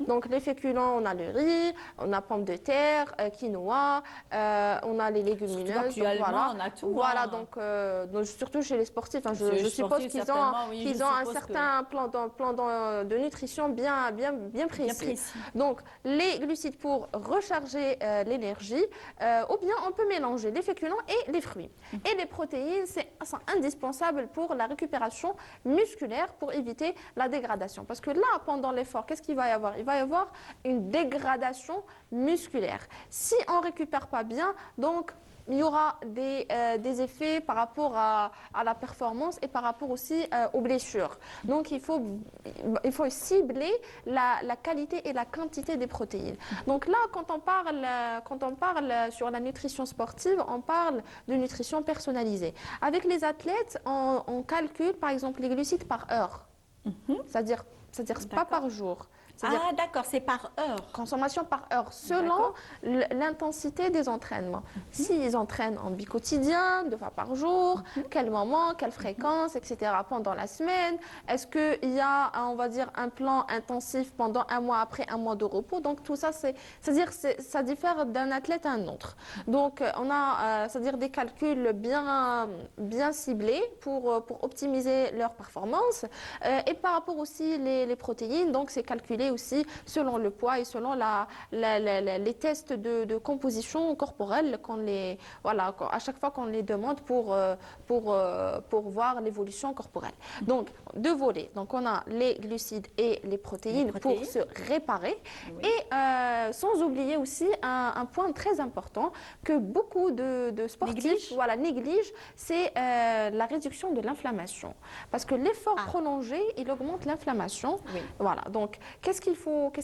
Donc, les féculents, on a le riz, on a pommes de terre, quinoa, on a les légumineuses.
Actuellement,
voilà.
on a tout.
Voilà,
hein.
donc, surtout chez les sportifs, hein,
Chez
je
les
suppose
sportifs,
qu'ils ont,
certainement, oui,
qu'ils
je
ont un
suppose
certain plan de nutrition bien précis.
Bien précis.
Donc, les glucides pour recharger l'énergie, ou bien on peut mélanger les féculents et les fruits. Et les protéines, sont indispensables pour la récupération musculaire pour éviter la dégradation. Parce que là, pendant l'effort, qu'est-ce qu'il va y avoir? Il va y avoir une dégradation musculaire. Si on ne récupère pas bien, donc il y aura des effets par rapport à la performance et par rapport aussi aux blessures. Donc il faut cibler la qualité et la quantité des protéines. Donc là, quand on parle sur la nutrition sportive, on parle de nutrition personnalisée. Avec les athlètes, on calcule par exemple les glucides par heure. C'est-à-dire pas par jour.
Ah, d'accord, c'est par heure.
Consommation par heure, selon l'intensité des entraînements. S'ils entraînent en bi-quotidien, 2 fois par jour, quel moment, quelle fréquence, etc. pendant la semaine. Est-ce qu'il y a, on va dire, un plan intensif pendant 1 mois après 1 mois de repos? Donc tout ça, c'est-à-dire ça diffère d'un athlète à un autre. Donc on a, c'est-à-dire des calculs bien ciblés pour optimiser leur performance. Et par rapport aussi les protéines, donc c'est calculé aussi selon le poids et selon les tests de composition corporelle à chaque fois qu'on les demande pour voir l'évolution corporelle. Donc 2 volets. Donc on a les glucides et les protéines pour se réparer. Et sans oublier aussi un point très important que beaucoup de sportifs négligent, c'est la réduction de l'inflammation. Parce que l'effort prolongé, il augmente l'inflammation. Voilà. Donc qu'est-ce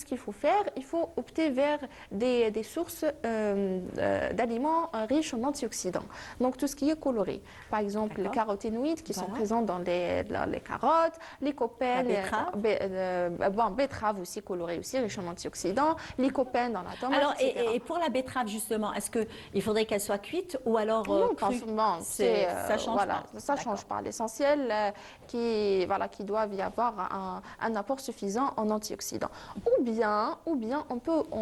qu'il faut faire? Il faut opter vers des sources d'aliments riches en antioxydants. Donc tout ce qui est coloré. Par exemple, les caroténoïdes qui sont présents dans les carottes, les lycopène, betterave aussi colorée aussi, riche en antioxydants, lycopène dans la tomate,
alors,
etc.
et pour la betterave justement, est-ce qu'il faudrait qu'elle soit cuite ou alors crue?
Non,
ça change pas.
Ça change pas. L'essentiel, qu'il doit y avoir un apport suffisant en antioxydants. Ou bien on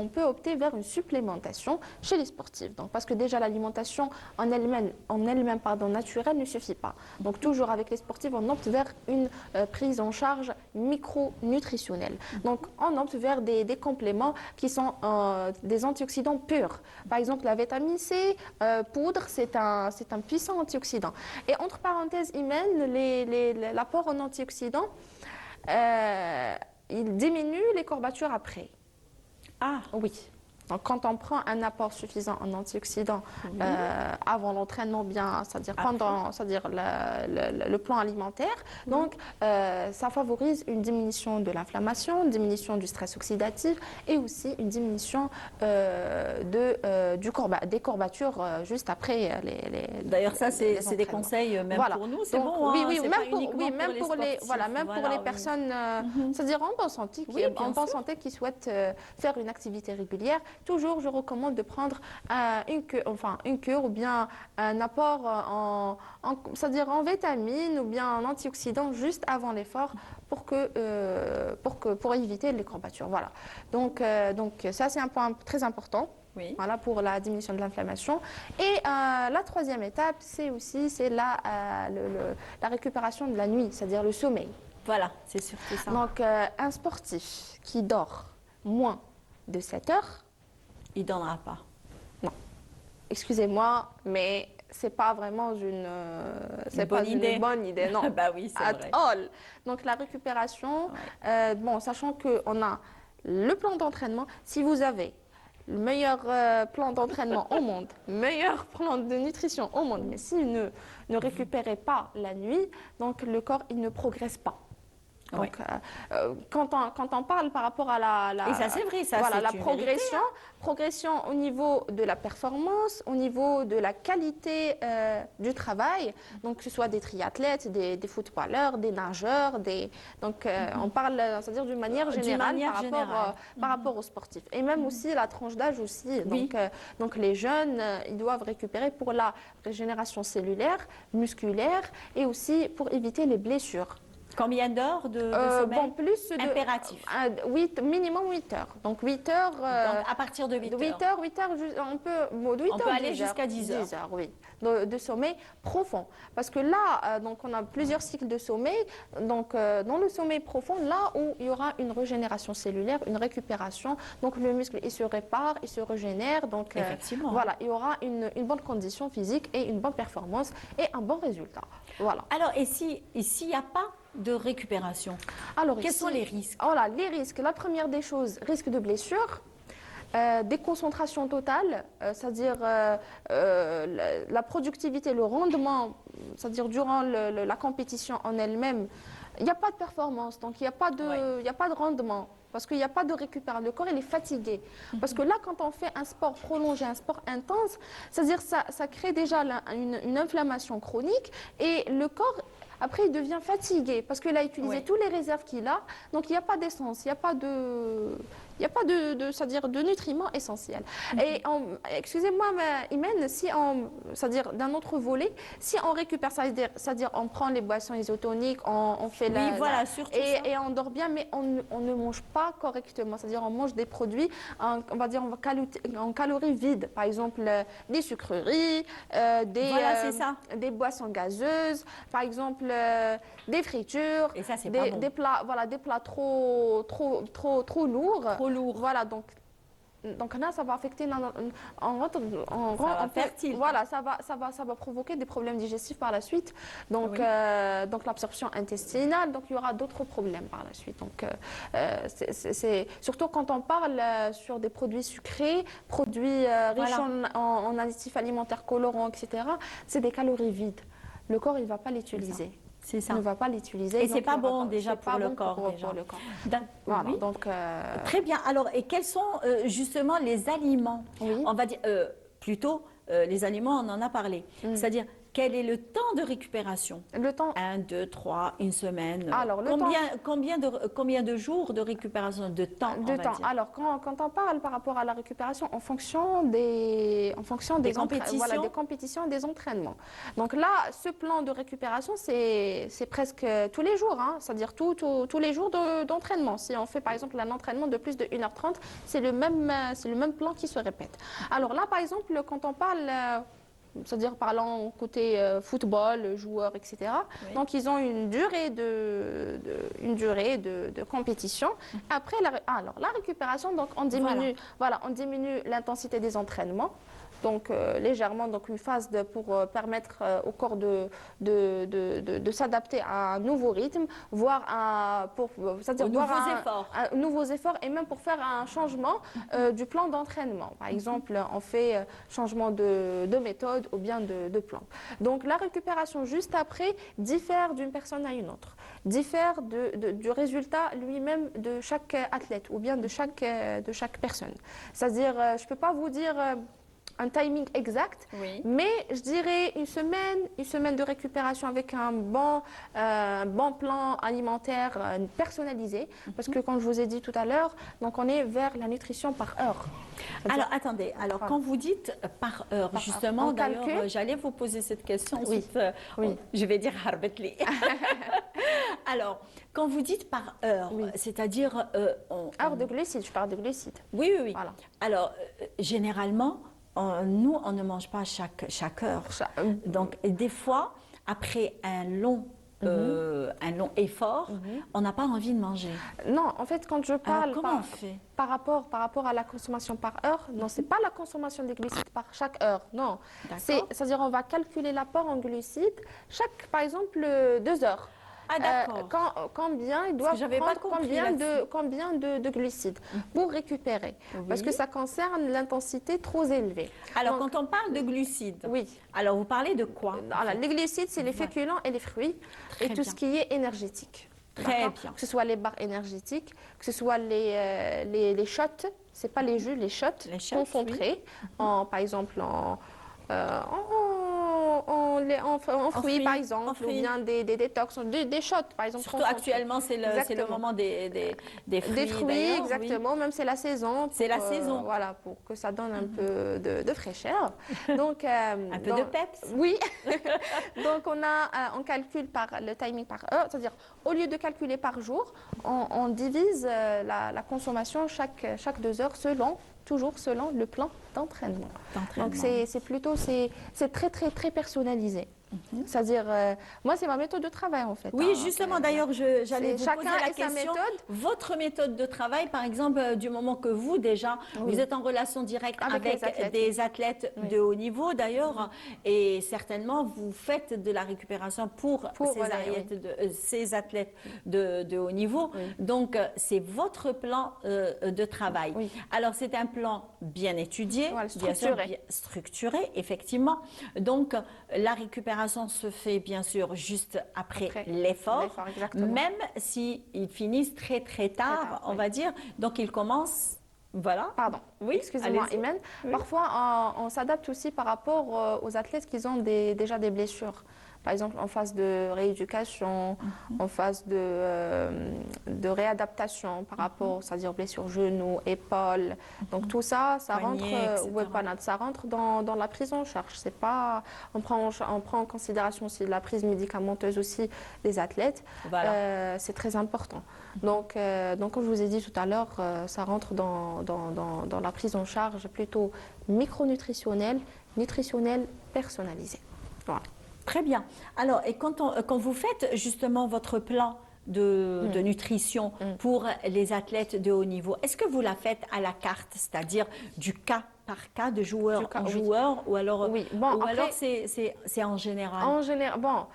peut opter vers une supplémentation chez les sportifs. Donc, parce que déjà l'alimentation en elle-même naturelle ne suffit pas. Donc toujours avec les sportifs, on opte vers une prise en charge micronutritionnelle. Donc on opte vers des compléments qui sont des antioxydants purs. Par exemple, la vitamine C poudre, c'est un puissant antioxydant. Et entre parenthèses, l'apport en antioxydants, il diminue les courbatures après.
Ah
oui. Donc, quand on prend un apport suffisant en antioxydants avant l'entraînement, c'est-à-dire le plan alimentaire, donc ça favorise une diminution de l'inflammation, une diminution du stress oxydatif et aussi une diminution des courbatures juste après les.
D'ailleurs, ça c'est des conseils même pour nous, c'est bon.
Oui,
hein,
même pour les personnes, c'est-à-dire en bonne santé, qui souhaitent faire une activité régulière. Toujours, je recommande de prendre une cure ou bien un apport c'est-à-dire en vitamines ou bien en antioxydants juste avant l'effort pour pour éviter les courbatures. Voilà. Donc ça, c'est un point très important.
Oui.
Voilà, pour la diminution de l'inflammation. Et la troisième étape, c'est la récupération de la nuit, c'est-à-dire le sommeil.
Voilà, c'est surtout ça.
Donc, un sportif qui dort moins de 7 heures,
Il ne donnera pas.
excusez-moi, mais c'est pas vraiment c'est pas une bonne idée, non.
Bah oui, c'est
At
vrai.
all. Donc la récupération, bon, sachant qu'on a le plan d'entraînement, si vous avez le meilleur plan d'entraînement au monde, meilleur plan de nutrition au monde, mais si vous ne récupérez pas la nuit, donc le corps il ne progresse pas. Donc, quand on parle par rapport à
Et ça, c'est vrai, ça,
voilà,
c'est
la
une vérité,
progression au niveau de la performance, au niveau de la qualité du travail, donc que ce soit des triathlètes, des footballeurs, des nageurs, on parle, c'est-à-dire d'une manière générale par rapport aux sportifs. Et même aussi la tranche d'âge aussi.
Oui.
Donc les jeunes, ils doivent récupérer pour la régénération cellulaire, musculaire et aussi pour éviter les blessures.
Combien d'heures de sommeil
Bon, plus de
impératif?
Minimum 8 heures. Donc 8 heures.
Donc, à partir de 8 heures.
8 heures, on peut
aller jusqu'à 10 heures.
10 heures, oui, de sommeil profond. Parce que là, donc on a plusieurs cycles de sommeil. Donc dans le sommeil profond, là où il y aura une régénération cellulaire, une récupération, donc le muscle il se répare, il se régénère. Donc
Effectivement.
voilà, il y aura une bonne condition physique et une bonne performance et un bon résultat. Voilà.
Alors, et s'il n'y a pas de récupération,
Alors,
quels sont les risques?
Voilà, les risques. La première des choses, risque de blessure, déconcentration totale, c'est-à-dire la productivité, le rendement, c'est-à-dire durant la compétition en elle-même, il n'y a pas de performance, donc il n'y a pas de rendement. Parce qu'il n'y a pas de récupération. Le corps, il est fatigué. Parce que là, quand on fait un sport prolongé, un sport intense, c'est-à-dire ça crée déjà une inflammation chronique et le corps, après, il devient fatigué parce qu'il a utilisé tous les réserves qu'il a. Donc, il n'y a pas d'essence, il n'y a pas c'est-à-dire de nutriments essentiels. Et excusez-moi, Imen, c'est-à-dire d'un autre volet, si on récupère ça, c'est-à-dire on prend les boissons isotoniques, on fait
surtout
et on dort bien, mais on ne mange pas correctement. C'est-à-dire on mange des produits, on va dire en calories vides. Par exemple, des sucreries, des boissons gazeuses, par exemple des fritures,
et ça, c'est
des,
pas bon.
des plats, des plats trop lourds.
Trop lourd.
Voilà, donc là, ça va affecter ça va provoquer des problèmes digestifs par la suite. Donc l'absorption intestinale, donc il y aura d'autres problèmes par la suite. Donc c'est surtout quand on parle sur des produits sucrés, produits riches en additifs alimentaires colorants, etc. C'est des calories vides. Le corps, il ne va pas l'utiliser.
C'est ça.
Il ne va pas l'utiliser.
Et c'est pas bon déjà pour le corps.
Pour le corps.
Voilà,
oui. Donc,
très bien. Alors, et quels sont justement les aliments? On va dire plutôt les aliments, on en a parlé. C'est-à-dire, quel est le temps de récupération?
Le temps.
1, 2, 3, une semaine.
Alors,
combien de jours de récupération, de temps?
Alors, quand on parle par rapport à la récupération, en fonction des
compétitions.
des compétitions et des entraînements. Donc là, ce plan de récupération, c'est presque tous les jours, hein, c'est-à-dire tous les jours d'entraînement. Si on fait par exemple un entraînement de plus de 1h30, c'est le même plan qui se répète. Alors là, par exemple, quand on parle c'est-à-dire parlant côté football, joueurs, etc.
Oui.
Donc ils ont une durée de compétition. Après, la récupération, donc on diminue l'intensité des entraînements. Donc légèrement, donc une phase pour permettre au corps de s'adapter à un nouveau rythme, voire nouveaux efforts et même pour faire un changement du plan d'entraînement. Par exemple, on fait changement de méthode ou bien de plan. Donc la récupération juste après diffère d'une personne à une autre, diffère du résultat lui-même de chaque athlète ou bien de chaque personne. C'est-à-dire, je ne peux pas vous dire un timing exact, mais je dirais une semaine de récupération avec un bon plan alimentaire personnalisé, parce que comme je vous ai dit tout à l'heure, donc on est vers la nutrition par heure.
Alors attendez, quand vous dites par heure, justement, d'ailleurs, j'allais vous poser cette question.
Oui.
Je vais dire harbetli. Alors, quand vous dites par heure,
Oui.
c'est-à-dire...
Heure de glucides, je parle de glucides.
Oui, oui, oui.
Voilà.
Alors, généralement, nous, on ne mange pas chaque heure. Donc, des fois, après un long effort, on n'a pas envie de manger.
Non, en fait, quand je
Alors,
parle
comment on fait?
par rapport à la consommation par heure, non, c'est pas la consommation des glucides par chaque heure, non.
D'accord.
C'est-à-dire, on va calculer l'apport en glucides chaque, par exemple, 2 heures.
Ah, d'accord.
Combien il
Parce
doit
que j'avais pas
prendre,
compris là-dessus.
combien de glucides pour récupérer. Parce
Oui.
que ça concerne l'intensité trop élevée.
Alors,
Donc,
quand on parle de glucides,
oui.
alors vous parlez de quoi?
Voilà, les glucides, c'est les
Voilà.
féculents et les fruits
Très
et tout
bien.
ce qui est énergétique.
Très
D'accord.
bien.
Que ce soit les barres énergétiques, que ce soit les shots, c'est pas les jus, les shots,
Les shots,
concentrés, par exemple en fruits, par exemple, ou
fruits.
bien des détox, des shots, par exemple.
Surtout
concentrés.
actuellement, c'est le
Exactement.
moment des fruits.
Des fruits,
d'ailleurs, oui.
exactement, même c'est la saison.
C'est la
pour,
saison.
Voilà, pour que ça donne un peu de fraîcheur. Donc,
Un peu de peps.
Oui. Donc, on calcule par le timing par heure, c'est-à-dire au lieu de calculer par jour, on divise la consommation chaque 2 heures toujours selon le plan d'entraînement. Donc, c'est très, très, très personnalisé. C'est-à-dire, moi, c'est ma méthode de travail, en fait.
Oui,
hein.
justement,
Donc,
d'ailleurs, j'allais vous
chacun
poser la
et sa
question.
méthode.
Votre méthode de travail, par exemple, du moment que vous, déjà,
Oui.
vous êtes en relation directe
Avec
avec
les athlètes.
des athlètes
Oui.
de haut niveau, d'ailleurs, et certainement, vous faites de la récupération pour
voilà,
ces athlètes de haut niveau.
Oui.
Donc, c'est votre plan de travail.
Oui.
Alors, c'est un plan bien étudié,
Voilà,
bien sûr,
structuré.
bien structuré, effectivement. Donc, la récupération se fait bien sûr juste après l'effort,
exactement.
même s'ils finissent très très tard,
tard,
on
oui.
va dire. Donc, ils commencent, voilà.
Pardon,
Oui,
excusez-moi,
allez-y.
Imen.
Oui.
Parfois, on s'adapte aussi par rapport aux athlètes qui ont déjà des blessures. Par exemple, en phase de rééducation, en phase de réadaptation par rapport, c'est-à-dire blessures genoux, épaules. Donc tout ça,
Poignets, etc.
ça rentre dans la prise en charge. C'est pas, on prend en considération aussi la prise médicamenteuse aussi des athlètes.
Voilà.
C'est très important. Donc, comme je vous ai dit tout à l'heure, ça rentre dans la prise en charge plutôt micronutritionnelle, nutritionnelle, personnalisée. Voilà.
Très bien. Alors, et quand vous faites justement votre plan de nutrition pour les athlètes de haut niveau, est-ce que vous la faites à la carte, c'est-à-dire du cas par cas, de joueur
Du cas,
en
oui.
joueur, ou alors,
Oui. Bon,
ou
après-
alors c'est en général?
En général, bon,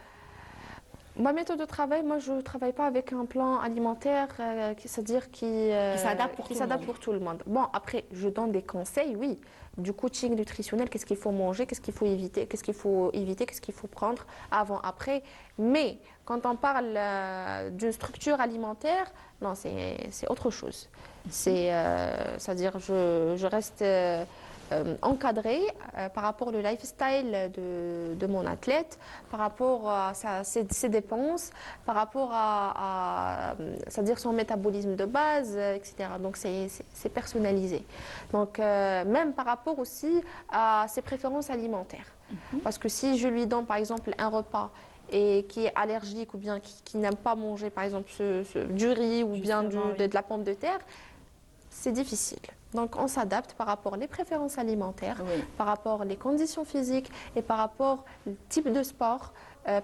ma méthode de travail, moi, je ne travaille pas avec un plan alimentaire, c'est-à-dire qui
s'adapte pour
qui
tout le
s'adapte
monde.
pour tout le monde. Bon, après, je donne des conseils, oui, du coaching nutritionnel, qu'est-ce qu'il faut manger, qu'est-ce qu'il faut éviter, qu'est-ce qu'il faut prendre avant, après. Mais quand on parle d'une structure alimentaire, non, c'est autre chose. C'est-à-dire, je reste encadrée par rapport au lifestyle de mon athlète, par rapport à ses dépenses, par rapport c'est-à-dire son métabolisme de base, etc. Donc c'est personnalisé. Donc même par rapport aussi à ses préférences alimentaires. Parce que si je lui donne par exemple un repas et qui est allergique ou bien qui n'aime pas manger par exemple du riz ou bien
Justement,
de la pomme de terre, c'est difficile. Donc on s'adapte par rapport aux préférences alimentaires,
Oui.
par rapport aux conditions physiques et par rapport au type de sport,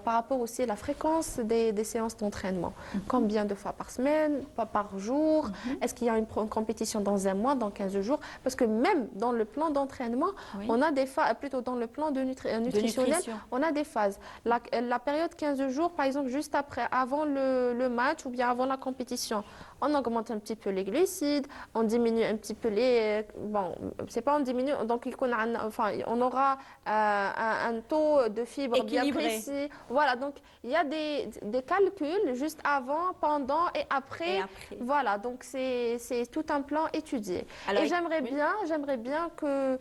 par rapport aussi à la fréquence des séances d'entraînement. Combien de fois par semaine, pas par jour, est-ce qu'il y a une compétition dans un mois, dans 15 jours? Parce que même dans le plan d'entraînement,
Oui.
on a des phases, plutôt dans le plan nutritionnel,
nutrition.
on a des phases. La période 15 jours, par exemple, juste avant le match ou bien avant la compétition, on augmente un petit peu les glucides, on diminue un petit peu bon, c'est pas on diminue, donc on aura un taux de fibres bien
Équilibré.
précis. Voilà, donc il y a des calculs juste avant, pendant et après.
Et après.
Voilà, donc c'est tout un plan étudié.
Alors,
et j'aimerais bien que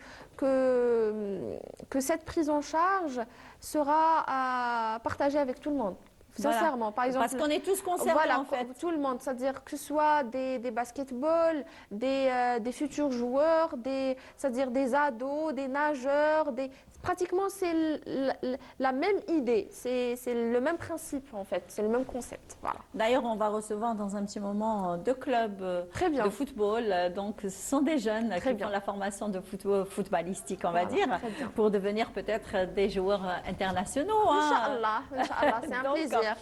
cette prise en charge sera partagée avec tout le monde.
Voilà.
Sincèrement, par exemple.
Parce qu'on est tous concernés,
Voilà,
en fait.
tout le monde, c'est-à-dire que ce soit des basketball, des futurs joueurs, c'est-à-dire des ados, des nageurs, pratiquement c'est la même idée, c'est le même principe en fait, c'est le même concept. Voilà.
D'ailleurs, on va recevoir dans un petit moment deux clubs
Très bien.
de football. Donc, ce sont des jeunes
Très
qui
bien.
font la formation de footballistique, on va
Voilà,
dire,
très bien.
pour devenir peut-être des joueurs internationaux. hein.
Inch'Allah, Inch'Allah, c'est un
Donc,
plaisir.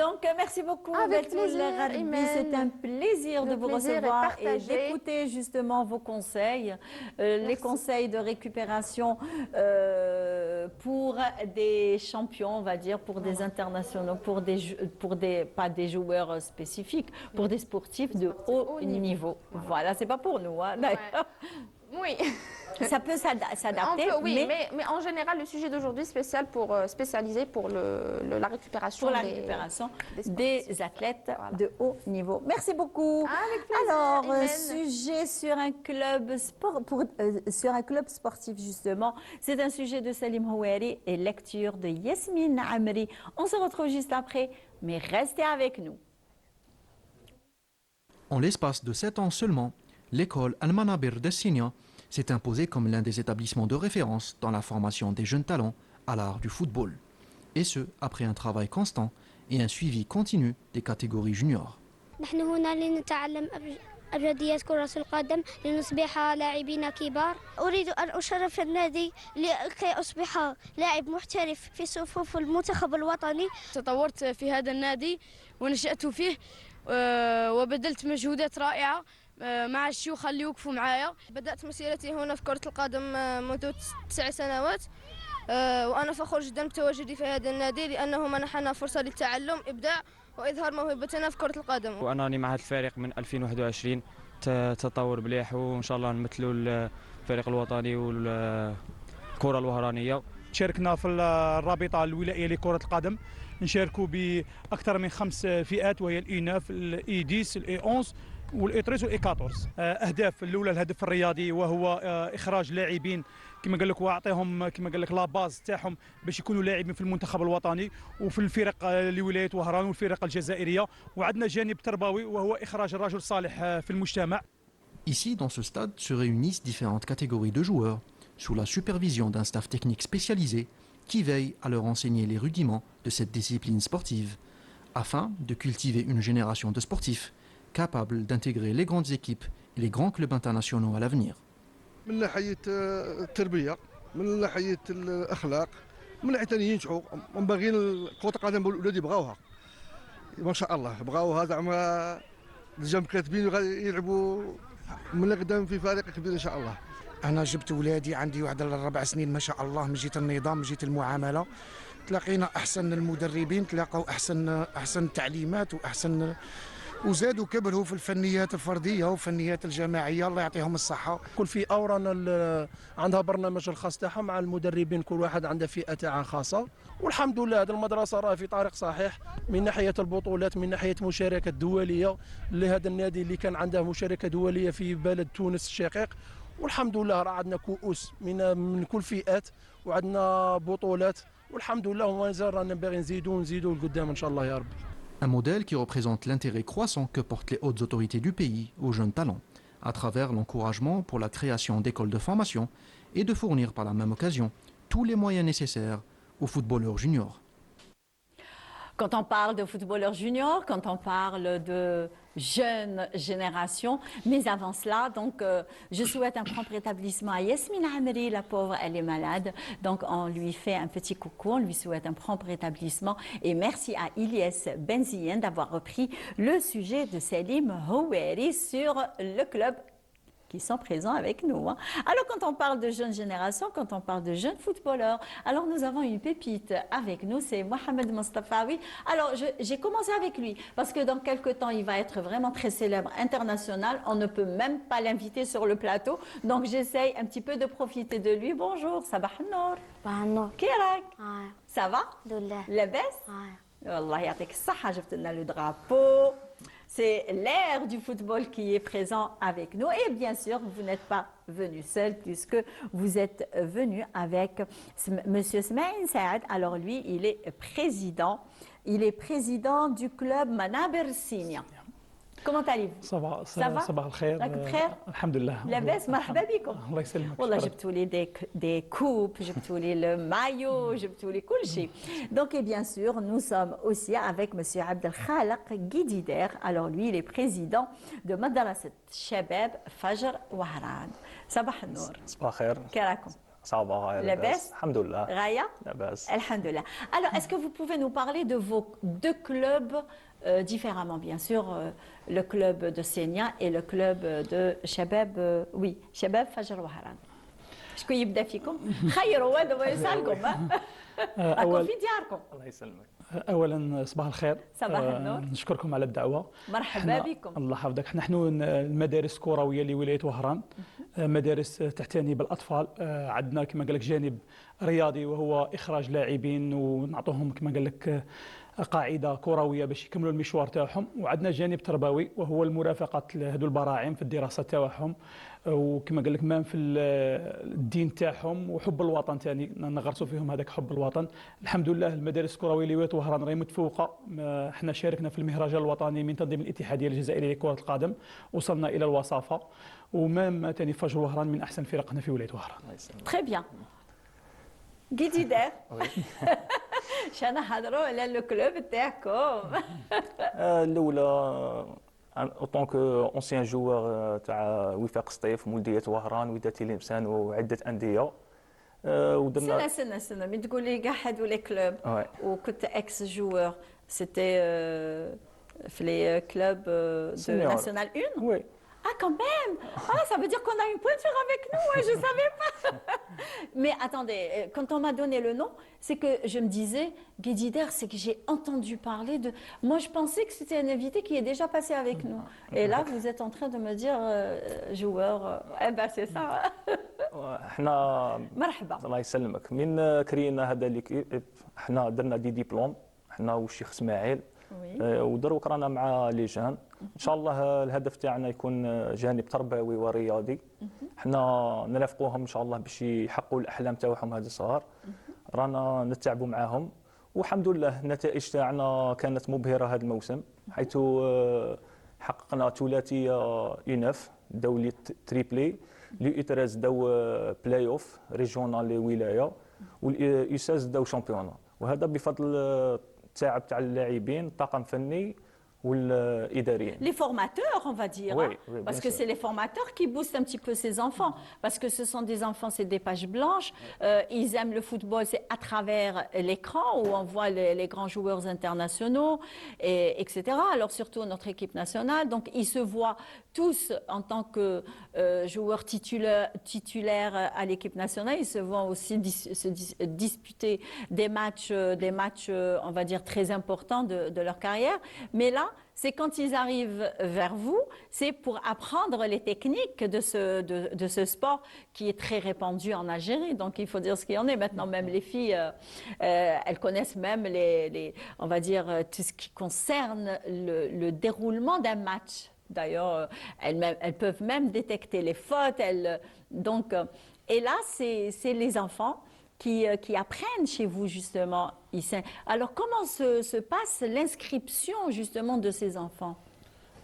Donc, merci beaucoup,
Avec
Betoul
plaisir,
Gharbi.
Imen.
C'est un plaisir de
Le
vous
plaisir est
recevoir et
partagé.
d'écouter justement vos conseils, les conseils de récupération pour des champions, on va dire, pour des internationaux, pas des joueurs spécifiques, pour des sportifs de haut niveau. Voilà, c'est pas pour nous, hein, d'accord.
Oui.
Ça peut s'adapter,
Oui, mais en général, le sujet d'aujourd'hui spécialisé pour la récupération,
pour la récupération
des
des athlètes
Voilà.
de haut niveau. Merci beaucoup.
Avec plaisir,
Alors,
Imen.
sujet sur un club sur un club sportif justement, c'est un sujet de Salim Houeri et lecture de Yasmine Amri. On se retrouve juste après, mais restez avec nous.
En l'espace de 7 ans seulement, l'école Al-Manabir d'Essinia s'est imposée comme l'un des établissements de référence dans la formation des jeunes talents à l'art du football. Et ce, après un travail constant et un suivi continu des catégories juniors.
نحن هنا لنتعلم أبجديات كرة القدم لنصبح لاعبين كبار. أريد أن أشرف النادي لكي أصبح لاعب محترف في صفوف المنتخب الوطني.
تطورت في هذا النادي ونشأت فيه وبذلت مجهودات رائعة مع الشيوخ اللي وقفوا معايا. بدأت مسيرتي هنا في كرة القدم منذ 9 سنوات وأنا فخور جدا بتواجدي في هذا النادي لأنه منحنا فرصة للتعلم إبداع وإظهار موهبتنا في كرة القدم.
وأنا مع هذا الفريق من 2021 تطور مليح وإن شاء الله نمثلوا الفريق الوطني والكرة الوهرانية.
شاركنا في الرابطة الولائية لكرة القدم، نشاركوا بأكثر من 5 فئات وهي الإيناف، الإي 10 الإي 11 والاي 13 والاي 14. اهداف الاولى الهدف الرياضي وهو اخراج لاعبين كما قال لك واعطيهم كما قال لك لا باز تاعهم باش يكونوا لاعبين في المنتخب الوطني وفي الفرق لولايه وهران والفرق الجزائريه، وعندنا جانب تربوي وهو اخراج الرجل الصالح في المجتمع.
Ici, dans ce stade, se réunissent différentes catégories de joueurs sous la supervision d'un staff technique spécialisé qui veille à leur enseigner les rudiments de cette discipline sportive afin de cultiver une génération de sportifs capables d'intégrer les grandes équipes et les grands clubs internationaux à l'avenir.
من ناحية التربية، من ناحية الأخلاق، من ناحية ثاني ينجحوا، باغيين كرة القدم الأولاد يبغاوها. ما شاء الله بغاوها زعما الجنب كاتبين يلعبوا من قدام في فريق كبير إن شاء الله.
أنا جبت ولادي عندي واحد 4 سنين ما شاء الله، من جهة النظام من جهة المعاملة تلاقينا أحسن المدربين، تلاقوا أحسن تعليمات وأحسن وزادوا كبروا في الفنيات الفرديه والفنيات الجماعيه. الله يعطيهم الصحه.
كل في اورانا عندها برنامج الخاص تاعها مع المدربين، كل واحد عنده فئه تاعها خاصه، والحمد لله هذه المدرسه راه في طريق صحيح من ناحيه البطولات، من ناحيه مشاركه دوليه لهذا النادي اللي كان عنده مشاركه دوليه في بلد تونس الشقيق، والحمد لله راه عندنا كؤوس من كل فئات وعندنا بطولات، والحمد لله ومازال رانا باغي نزيدوا لقدام ان شاء الله يا رب.
Un modèle qui représente l'intérêt croissant que portent les hautes autorités du pays aux jeunes talents, à travers l'encouragement pour la création d'écoles de formation et de fournir par la même occasion tous les moyens nécessaires aux footballeurs juniors.
Quand on parle de footballeurs juniors, quand on parle de jeune génération, mais avant cela, donc je souhaite un prompt rétablissement à Yasmine Amri, la pauvre, elle est malade, donc on lui fait un petit coucou, on lui souhaite un prompt rétablissement et merci à Ilyes Benzien d'avoir repris le sujet de Salim Houeri sur le club qui sont présents avec nous. hein. Alors quand on parle de jeunes générations, quand on parle de jeunes footballeurs, alors nous avons une pépite avec nous, c'est Mohamed Mostafawi. Alors j'ai commencé avec lui parce que dans quelques temps il va être vraiment très célèbre international, on ne peut même pas l'inviter sur le plateau, donc j'essaye un petit peu de profiter de lui. Bonjour, Sabah Nour.
بعنور.
Kirak. Ça va?
الحمد لله.
لاباس؟ والله يعطيك الصحة, جبت لنا le drapeau. C'est l'ère du football qui est présent avec nous. Et bien sûr, vous n'êtes pas venu seul puisque vous êtes venu avec Monsieur Smaïn Saad. Alors lui, il est président du club Manabir Sinia. Comment allez-vous?
Ça va
Ça va
صباح الخير
راكم بخير؟
الحمد لله
لاباس مرحبا بكم.
الله يسلمك
والله
شكراً.
جبتوا لي des coupes, جبتوا لي le maillot, جبتوا لي كل شيء. Donc et bien sûr, nous sommes aussi avec monsieur Abdelkhalaq Guidider. Alors lui, il est président de مدرسة شباب فجر وهران. صباح النور.
صباح الخير.
كي راكم؟
صباح
لاباس؟
الحمد لله.
غاية؟
لاباس.
Alhamdulillah. Alors, est-ce que vous pouvez nous parler de vos deux clubs différemment, bien sûr, le club de Senia et le club de Shabab, oui, Shabab Fajr Waharan. شكون يبدا فيكم؟ خيروا هذا يسالكم راكم في دياركم.
الله يسلمك.
اولا صباح الخير.
صباح النور.
نشكركم على الدعوه.
مرحبا بكم.
الله يحفظك. نحن المدارس الكرويه لولايه وهران، مدارس تعتني بالاطفال. عندنا كما قال لك جانب رياضي وهو اخراج لاعبين ونعطوهم كما قال لك قاعده كرويه باش يكملوا المشوار تاعهم، وعندنا جانب تربوي وهو المرافقه هذو البراعم في الدراسه تاعهم، وكما قال لك مام في الدين تاعهم وحب الوطن ثاني، نغرسوا فيهم هذاك حب الوطن. الحمد لله المدارس الكرويه لولايه وهران راهي متفوقه. احنا شاركنا في المهرجان الوطني من تنظيم الاتحاديه الجزائريه لكره القدم، وصلنا الى الوصافه، ومام ثاني فجر وهران من احسن فرقنا في ولايه وهران.
Très bien. Guidider. شان نهضروا على لو كلوب تاعكم.
الاولى اوطون كو اونسيان جوار تاع وفاق سطيف مولديه وهران وداد تلمسان وعده انديه ودرنا.
سنة من تقول لي كاع هادو لي كلوب وكنت اكس جوور سيتي في لي كلوب دو ناسيونال 1.
وي.
Ah, quand même! Ah, ça veut dire qu'on a une pointure avec nous, ouais, je ne savais pas. Mais attendez, quand on m'a donné le nom, c'est que je me disais, Guidider, c'est que j'ai entendu parler de... Moi, je pensais que c'était un invité qui est déjà passé avec nous. Et là, vous êtes en train de me dire, joueur, eh ben c'est ça.
احنا
مرحبا.
الله يسلمك. من كرينا هذا ليكيب احنا درنا دي ديبلوم احنا والشيخ اسماعيل، ودروك رانا مع ليجان. ان شاء الله الهدف تاعنا يكون جانب تربوي ورياضي. احنا نرافقوهم ان شاء الله باش يحققوا الاحلام تاعهم هذه الصغار. رانا نتعبوا معاهم والحمد لله النتائج تاعنا كانت مبهره هذا الموسم، حيث حققنا ثلاثيه يونف دولي تريبلي، لي 13 داو بلاي اوف ريجيونال ولايه، واليو 16 داو شامبيونا، وهذا بفضل التعب تاع اللاعبين، الطاقم الفني والاداريين.
Les formateurs, on va dire,
oui,
hein,
oui,
parce que c'est les formateurs qui boostent un petit peu ces enfants, parce que ce sont des enfants, c'est des pages blanches, ils aiment le football, c'est à travers l'écran où on voit les grands joueurs internationaux, etc. Alors surtout notre équipe nationale, donc ils se voient tous en tant que joueurs titulaires à l'équipe nationale, ils se voient aussi disputer des matchs, on va dire, très importants de leur carrière, mais là, c'est quand ils arrivent vers vous, c'est pour apprendre les techniques de ce sport qui est très répandu en Algérie. Donc il faut dire ce qu'il y en est. Maintenant, même les filles, elles connaissent même on va dire, tout ce qui concerne le déroulement d'un match. D'ailleurs, elles peuvent même détecter les fautes. Et là, c'est les enfants qui apprennent chez vous, justement. Alors, comment se passe l'inscription, justement, de ces enfants?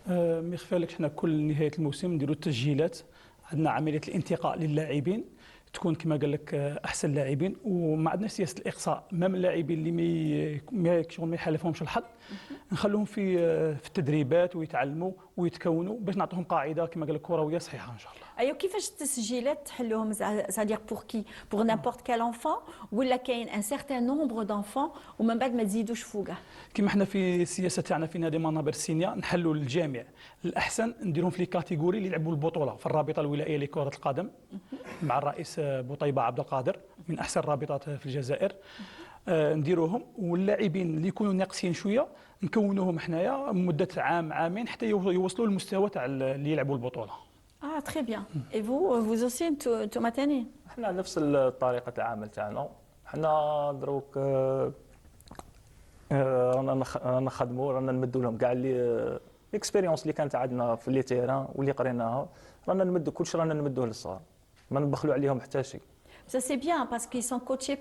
ما يخفالك حنا كل نهايه الموسم نديروا التسجيلات، عندنا عمليه الانتقاء للاعبين تكون كما قال لك احسن لاعبين، وما عندناش سياسه الاقصاء. مام اللاعبين اللي ما يحالفهمش الحظ نخلوهم في التدريبات ويتعلموا ويتكونوا باش نعطيهم قاعده كما قال لك كرويه صحيحه ان شاء الله.
ايوا كيفاش التسجيلات تحلوهم؟ c'est-à-dire pour qui? Pour n'importe quel enfant ولا كاين un certain nombre d'enfants ومن بعد ما تزيدوش فوقه؟
كما حنا في السياسه تاعنا في نادي منابر السينيا نحلوا الجامع الاحسن نديرهم في لي كاتيجوري اللي يلعبوا البطوله في الرابطه الولائيه لكره القدم مع الرئيس بوطيبه عبد القادر من احسن الرابطات في الجزائر. نديروهم، واللاعبين اللي يكونوا ناقصين شويه نكونوهم حنايا مده عامين حتى يوصلوا للمستوى تاع اللي يلعبوا البطوله.
Ah, très bien. Et vous aussi, Tomatani?
احنا نفس الطريقه العمل تاعنا. احنا دروك رانا نخدموا، رانا نمدوا لهم كاع لي الاكسبيريونس اللي كانت عندنا في لي تيران واللي قريناها، رانا نمدوا كلشي، رانا نمدوه للصغار، ما نبخلوا عليهم حتى شيء.
Ça c'est bien parce qu'ils sont coachés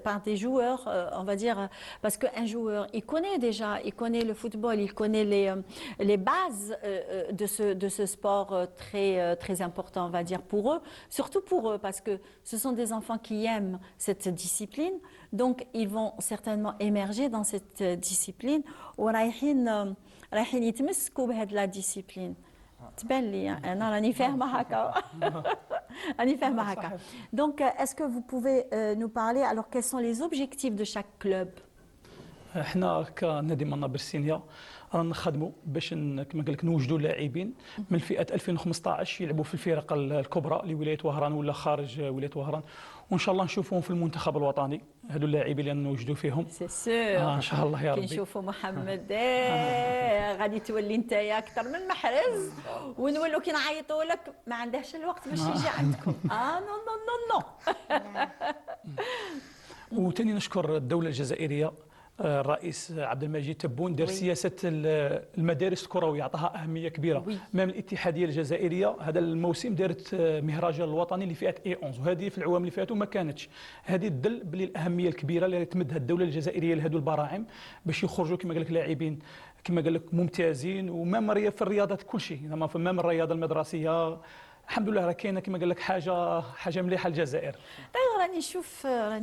par des joueurs, on va dire, parce qu'un joueur, il connaît déjà, il connaît le football, il connaît les bases de ce sport très important, on va dire, pour eux, surtout pour eux, parce que ce sont des enfants qui aiment cette discipline, donc ils vont certainement émerger dans cette discipline ورايحين يتمسكوا بهذه la discipline. تبان لي انا راني فاهمه هكا راني فاهمه هكا. Donc est-ce que vous pouvez nous parler alors quels sont les objectifs de chaque club?
احنا كنادي منابر السينيا نخدموا باش كما قال لك نوجدوا لاعبين من فئه 2015 يلعبوا في الفرق الكبرى لولايه وهران ولا خارج ولايه وهران، وان شاء الله نشوفوهم في المنتخب الوطني هذو اللاعبين اللي نوجدوا فيهم.
سي سور
ان شاء الله يا ربي.
كي نشوفوا محمد غادي تولي نتايا اكثر من محرز ونولوا كي نعيطوا لك ما عندهاش الوقت باش يجي عندكم. نو نو نو نو.
وثاني نشكر الدوله الجزائريه، الرئيس عبد المجيد تبون دار سياسه المدارس الكرويه، عطاها اهميه كبيره. امام الاتحاديه الجزائريه هذا الموسم دارت مهرجان الوطني لفئه اي 11، وهذه في العوام اللي فاتوا ما كانتش. هذه تدل بلي الاهميه الكبيره اللي تمدها الدوله الجزائريه لهذو البراعم باش يخرجوا كما قال لك لاعبين كما قال لك ممتازين، ومام في الرياضات كل شيء، زعما في مام الرياضه المدرسيه الحمد لله راه كاينه كما قال لك حاجه مليحه للجزائر.
راني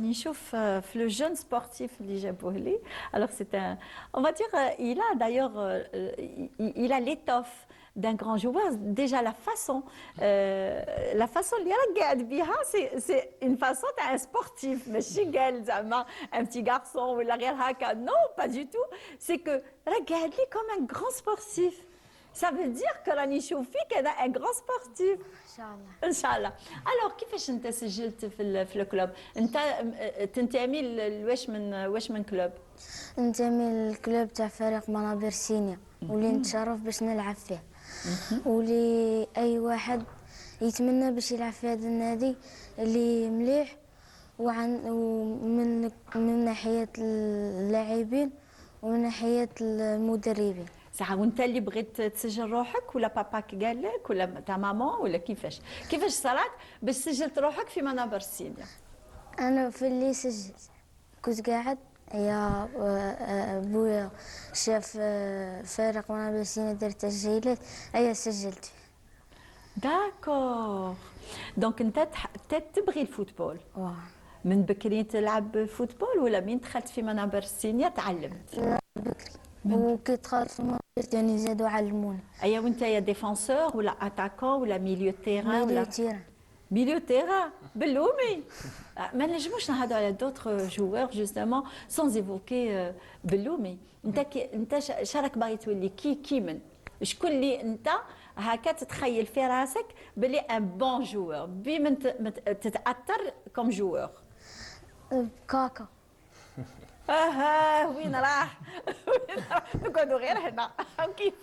نشوف في لو جون سبورتيف اللي جابوه لي. alors c'est un on va dire il a d'ailleurs il a l'étoffe d'un grand joueur. Déjà la façon اللي راه قاعد بها c'est une façon تاع un sportif ماشي قال زعما un petit garçon ولا غير هكا. non pas du tout, c'est que راه قاعد لي comme un grand sportif. Ça veut dire que راني نشوف فيك انا un grand sportif.
ان شاء الله
ان شاء الله. alors كيفاش انت سجلت في الكلوب؟ انت تنتمي واش من كلوب؟
ننتمي للكلوب تاع فريق منابر سينيا واللي نتشرف باش نلعب فيه، واللي اي واحد يتمنى باش يلعب في هذا النادي اللي مليح ومن ناحيه اللاعبين ومن ناحيه المدربين.
ساعة وانت اللي بغيت تسجل روحك ولا باباك قال لك ولا تاع ماما ولا كيفاش صرات باش سجلت روحك في منابر السينيا؟
انا في اللي سجلت كنت قاعد يا بويا شاف فريق منابر السينيا دار تسجيلات ايا سجلت.
داكور. دونك انت تبغي الفوتبول من بكري تلعب فوتبول ولا من دخلت في منابر السينيا تعلمت؟
لا بكري، وكي دخلت في منابر السينيا زادوا علمونا.
ايا وانت يا ديفونسور ولا اتاكون ولا ميليو تيران؟ ميليو تيران بلومي. ما نجموش نهضروا على دوطخ جوور جوستومون سون ايفوكي بلومي. انت شراك باغي تولي كيمن شكون اللي انت هكا تتخيل في راسك بلي ان بون جوور بمن تتاثر كوم جوور؟
كاكا.
وين راح؟ نقعدوا غير هنا كيف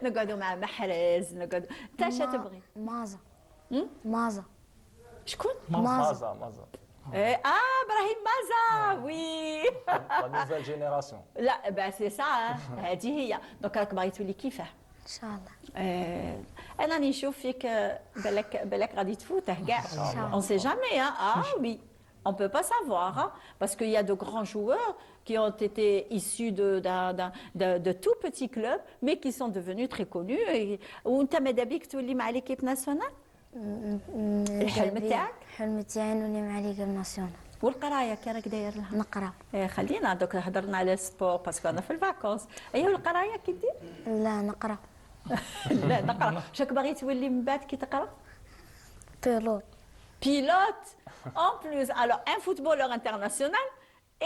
نقعدوا مع محرز نقعدوا. انت اش تبغي؟
مازا. مازا.
شكون؟
مازا.
ابراهيم مازا. وي
لا نوفيل جينيراسيون.
لا با سي سا هذه هي. دونك راك باغي تولي كيفاه
ان شاء الله.
انا راني نشوف فيك بالك غادي تفوته كاع. on sait jamais oui. On ne peut pas savoir, hein, parce qu'il y a de grands joueurs qui ont été issus de tout petits clubs, mais qui sont devenus très connus. وانت ماذا بيك تولي مع ليكيب ناسيونال؟ الحلم تاعك؟
الحلم تاعي نولي مع ليكيب ناسيونال.
والقرايه كي راك داير لها؟
نقرا.
خلينا دوك هضرنا على السبور باسكو انا في الفاكونس. ايوا القرايه كي دير؟
لا نقرا.
لا نقرا. واش باغي تولي من بعد كي تقرا؟
بيلوت.
Pilote en plus. Alors, un footballeur international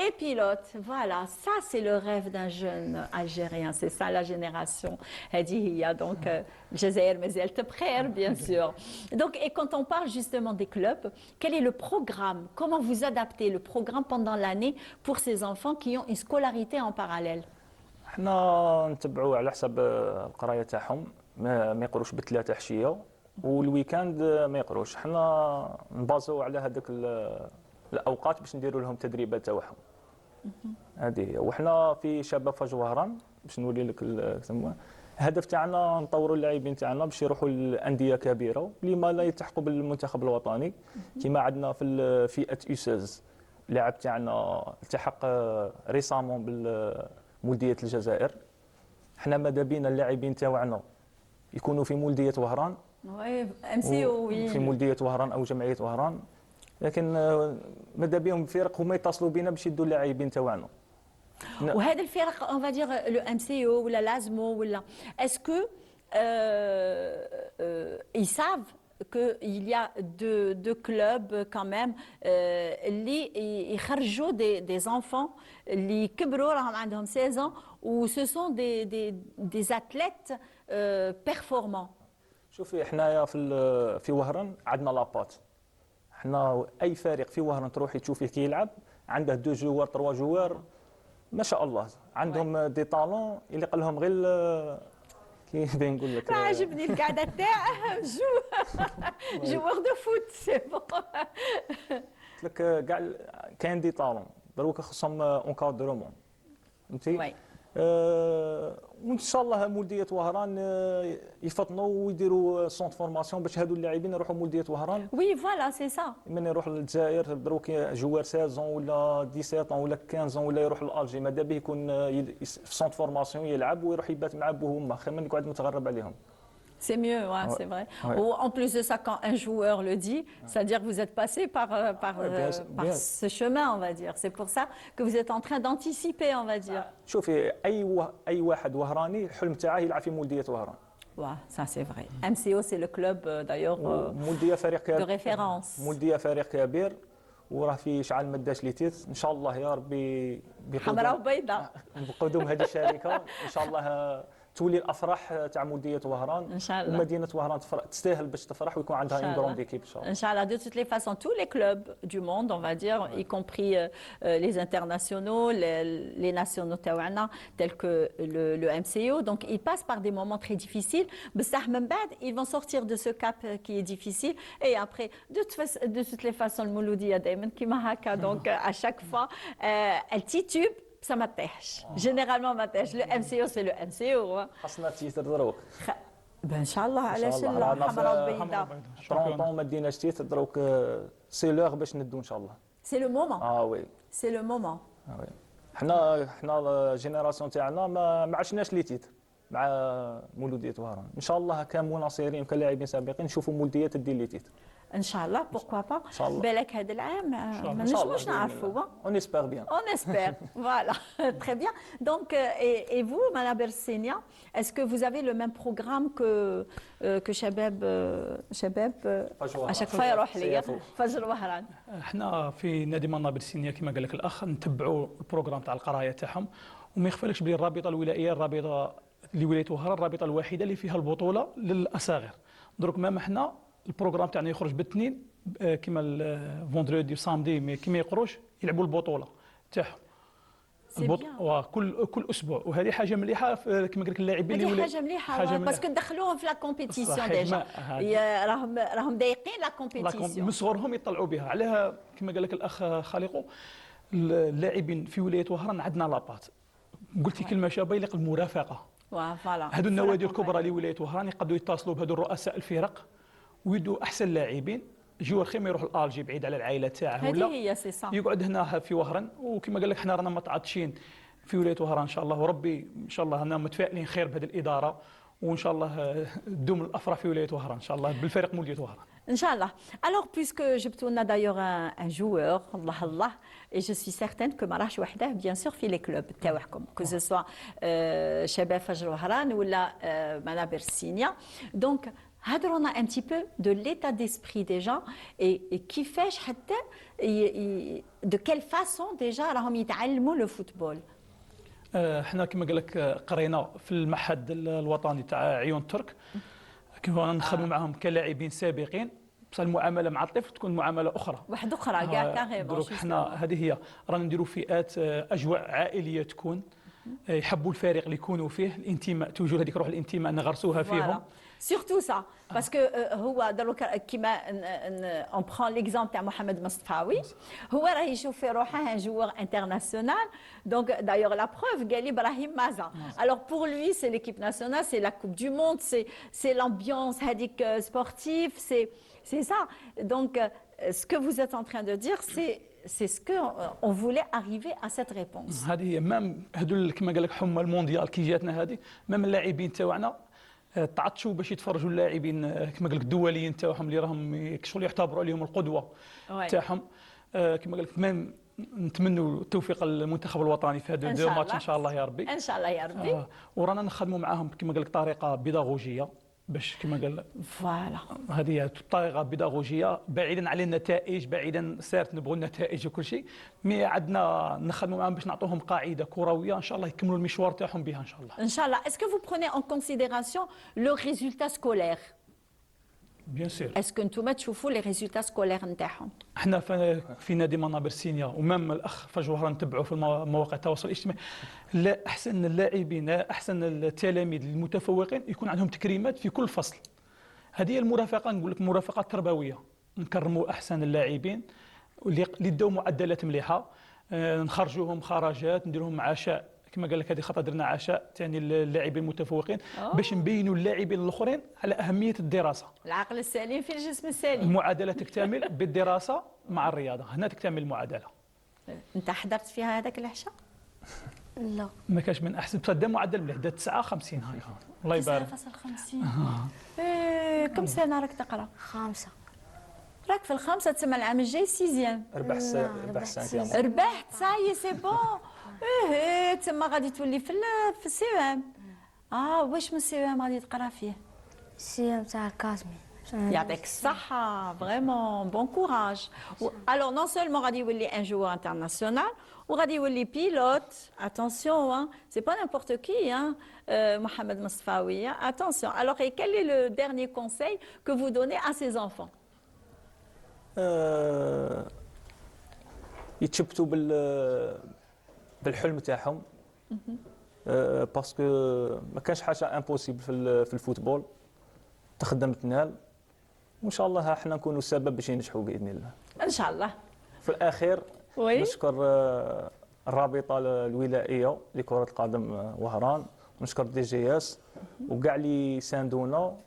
et pilote. Voilà, ça c'est le rêve d'un jeune Algérien. C'est ça la génération. Donc, Jazair Mazielt Bkhair, bien sûr. Donc, et quand on parle justement des clubs, quel est le programme? Comment vous adaptez le programme pendant l'année pour ces enfants qui ont une scolarité en parallèle?
حنا نتبعوا على حسب القرايه تاعهم، ما يقروش بثلاثه حشيه والويكاند ما يقروش. حنا نبازو على هذوك الاوقات باش نديروا لهم تدريبات تاعهم. هذه وحنا في شباب فجوهران باش نولي لك الهدف تاعنا نطوروا اللاعبين تاعنا باش يروحوا لانديه كبيره لما لا يلتحقوا بالمنتخب الوطني كما عندنا في فئه U16 لاعب تاعنا التحق ريسامون بالمولديه الجزائر. حنا ماذا بينا اللاعبين تاعنا يكونوا في مولديه وهران في مولديه وهران او جمعيه وهران، لكن ماذا بهم فرق هما يتصلوا بنا باش يدوا اللاعبين تاعنا.
وهذه الفرق on va dire le MCO ولا l'ASMO ولا est-ce que ils savent qu'il y a deux clubs quand même اللي يخرجوا des enfants اللي كبروا راهم عندهم 16 ans و ce sont des athlètes performants.
شوفي حنايا في وهران عندنا لابات. حنا اي فريق في وهران تروحي تشوفيه كي يلعب عنده 2 جوار 3 جوار ما شاء الله عندهم دي طالون اللي قال لهم غير كي نقول لك
عجبني القعده تاعه جوار دو فوت سي بون.
قلت لك كاع كاين دي طالون دروك خصهم اونكادرومون فهمتي. وان شاء الله مولديه وهران يفطنوا ويديروا سونت فورماسيون باش هادو اللاعبين يروحوا مولديه وهران.
وي فوالا سي سا.
من يروح للجزائر دروك جوار 16 ولا 17 ولا 15 ولا يروح لالجي ماذا به يكون في سونت فورماسيون يلعب ويروح يبات مع بوه وامه خير من يقعد متغرب عليهم.
C'est mieux, ouais, c'est vrai. Ouais. En plus de ça, quand un joueur le dit, c'est-à-dire que vous êtes passé par ce chemin, on va dire. C'est pour ça que vous êtes en train d'anticiper, on va dire.
شوفي أي واحد وهراني الحلم تاعه يلعب في مولدية وهران.
Ouais, ça c'est vrai. MCO, c'est le club d'ailleurs
مولدية فريق
de référence.
مولدية فريق كبير وراه في شعال مداش ليتيت ان شاء الله يا ربي
حمراء وبيضاء
بقدوم هذه الشركه ان شاء الله تولي الافراح تاع مولديه وهران
ان شاء الله
ومدينه وهران تستاهل باش تفرح ويكون عندها une grande équipe ان شاء الله.
Inch'Allah, de toutes les façons, tous les clubs du monde, on va dire, y compris les internationaux, les nationaux taouana, tels que le MCO, donc ils passent par des moments très difficiles. Ils vont sortir de ce cap qui est difficile et après, de toutes les façons, le Mouloudia Daimen qui m'a haka, donc à chaque fois, elle titube. Ça m'attache. Généralement m'attache. Le MCO c'est le MCO.
خاصنا تيتر دروك.
ان شاء الله علاش لا حمراء وبيضاء.
30 ما ديناش تيتر دروك سي لوغ باش ندو ان شاء الله.
سي لو مومون.
وي.
سي لو مومون.
وي. حنا جينيراسيون تاعنا ما عشناش لي تيتر مع مولوديه وهران. ان شاء الله كمناصرين وكلاعبين سابقين نشوفوا مولوديه تدير لي تيتر.
ان شاء الله pourquoi pas. بالك هذا العام ما نجموش نعرفوا.
On espère bien.
On espère. Voilà. Très bien. Donc et vous Madame Bersenia, est-ce que vous avez le même programme que شباب à chaque fois يروح لي فجر وهران؟
احنا في نادي مانا برسينيا كما قال لك الاخ نتبعوا البروغرام تاع القرايه تاعهم وما يخفالكش بلي الرابطه الولائيه الرابطه لولايه وهران الرابطه الوحيده اللي فيها البطوله للاصاغر. دروك ما احنا البروغرام تاعنا يخرج بالاثنين كما الفوندرودي وسامدي مي كما يقروش يلعبوا البطوله تاعهم كل اسبوع وهذه حاجه مليحه كما قال لك اللاعبين
اللي حاجه مليحه باسكو ندخلوهم في لا كومبيتيسيون ديجا راهم ضايقين لا كومبيتيسيون
من صغرهم يطلعوا بها عليها كما قال لك الاخ خالقو اللاعبين في ولايه وهران عندنا لابات قلتي كلمه شابه يليق المرافقه
فوالا
هذو النوادي الكبرى لولايه وهران يقدروا يتصلوا بهذو الرؤساء الفرق ويدوا احسن لاعبين جوار خير ما يروح الالجي بعيد على العائله تاعه
ولا هي سي صح
يقعد هنا في وهران وكما قال لك حنا رانا متعطشين في ولايه وهران ان شاء الله وربي ان شاء الله انا متفائلين خير بهذه الاداره وان شاء الله تدوم الافراح في ولايه وهران ان شاء الله بالفريق مولديه وهران
ان شاء الله. Alors puisque جبتوا لنا d'ailleurs un joueur الله الله et je suis certaine que ما راهش وحده bien sûr في les clubs تاعكم que ce soit شباب فجر وهران ولا منابر سينيا donc هضرونا un petit peu de l'état d'esprit déjà et كيفاش حتى de quelle façon déjà راهم يتعلموا le football.
احنا كما قال لك قرينا في المعهد الوطني تاع عيون ترك كنا نخدموا معهم كلاعبين سابقين بصح المعامله مع الطفل تكون معامله اخرى
واحده اخرى كاع كاريمون.
دروك حنا هذه هي رانا نديروا فئات اجواء عائليه تكون يحبوا الفريق اللي يكونوا فيه، الانتماء توجور هذيك روح الانتماء نغرسوها فيهم.
Surtout ça, parce que هو دروك كيما on prend l'exemple تاع محمد مصطفاوي، هو راه يشوف في روحه un joueur international. Donc d'ailleurs la preuve قال لي إبراهيم مازا. Alors pour lui c'est l'équipe nationale, c'est la Coupe du monde, c'est l'ambiance هذيك sportive, c'est ça. Donc ce que vous êtes en train de dire c'est ce qu'on voulait arriver à cette réponse.
هذه هي مام هذول كما قال لك حمى المونديال كي جاتنا هذه، مام اللاعبين تاعنا تعطشوا باش يتفرجوا اللاعبين كما قال لك الدوليين تاعهم اللي راهم شغل يعتبروا عليهم القدوه تاعهم. كما قال لك مام نتمنوا التوفيق المنتخب الوطني في هذا دو ماتش ان شاء الله يا ربي.
ان شاء الله يا ربي.
ورانا نخدموا معاهم كما قال لك طريقه بيداغوجيه باش كما قال
فوالا
هذه طريقه بيداغوجيه بعيدا على النتائج، بعيدا سيرت نبغوا النتائج وكل شيء، مي عندنا نخدموا معاهم باش نعطوهم قاعده كرويه ان شاء الله يكملوا المشوار تاعهم بها ان شاء الله.
ان شاء الله. Est-ce que vous prenez en considération le résultat scolaire?
Bien sûr.
Est-ce que نتوما تشوفوا les résultats scolaires نتاعهم؟
احنا في نادي منابر سينيا ومام الاخ فجوهره نتبعوا في مواقع التواصل الاجتماعي، لا احسن اللاعبين احسن التلاميذ المتفوقين يكون عندهم تكريمات في كل فصل. هذه هي المرافقه، نقول لك مرافقه تربويه، نكرموا احسن اللاعبين اللي داو معدلات مليحه، نخرجوهم خرجات، نديرهم عشاء كما قال لك. هذه خطا درنا عشاء ثاني اللاعبين المتفوقين باش نبينوا اللاعبين الاخرين على اهميه الدراسه.
العقل السليم في الجسم السليم.
المعادله تكتمل بالدراسه مع الرياضه، هنا تكتمل المعادله.
انت حضرت فيها هذاك العشاء؟
لا
ما كاش من احسن، بصح دا معدل مليح، دا 59 هاي الله يبارك.
9.50. كم سنه راك تقرا؟
5.
راك في الخامسه، تسمى العام الجاي سيزيام.
ربح سنه
ربحت ساي سي بون. تما غادي تولي في السي ام. واش من السي ام غادي تقرا فيه؟
السي ام تاع كازمي.
يعطيك الصحة، فريمون بون كوراج. الوغ نون سولمون غادي يولي ان جوور انترناسيونال وغادي يولي بيلوت. اتونسيون سي با نيمبورت كي محمد مصطفاوي. اتونسيون. الوغ quel est le dernier conseil que vous donnez à ces enfants؟
يتشبتوا بالحلم تاعهم، باسكو ما كانش حاجه امبوسيبل في الفوتبول، تخدم تنال، وان شاء الله احنا نكونوا السبب باش ينجحوا باذن الله
ان شاء الله.
في الاخير نشكر الرابطه الولائيه لكره القدم وهران، نشكر دي جي اس وكاع اللي ساندونا،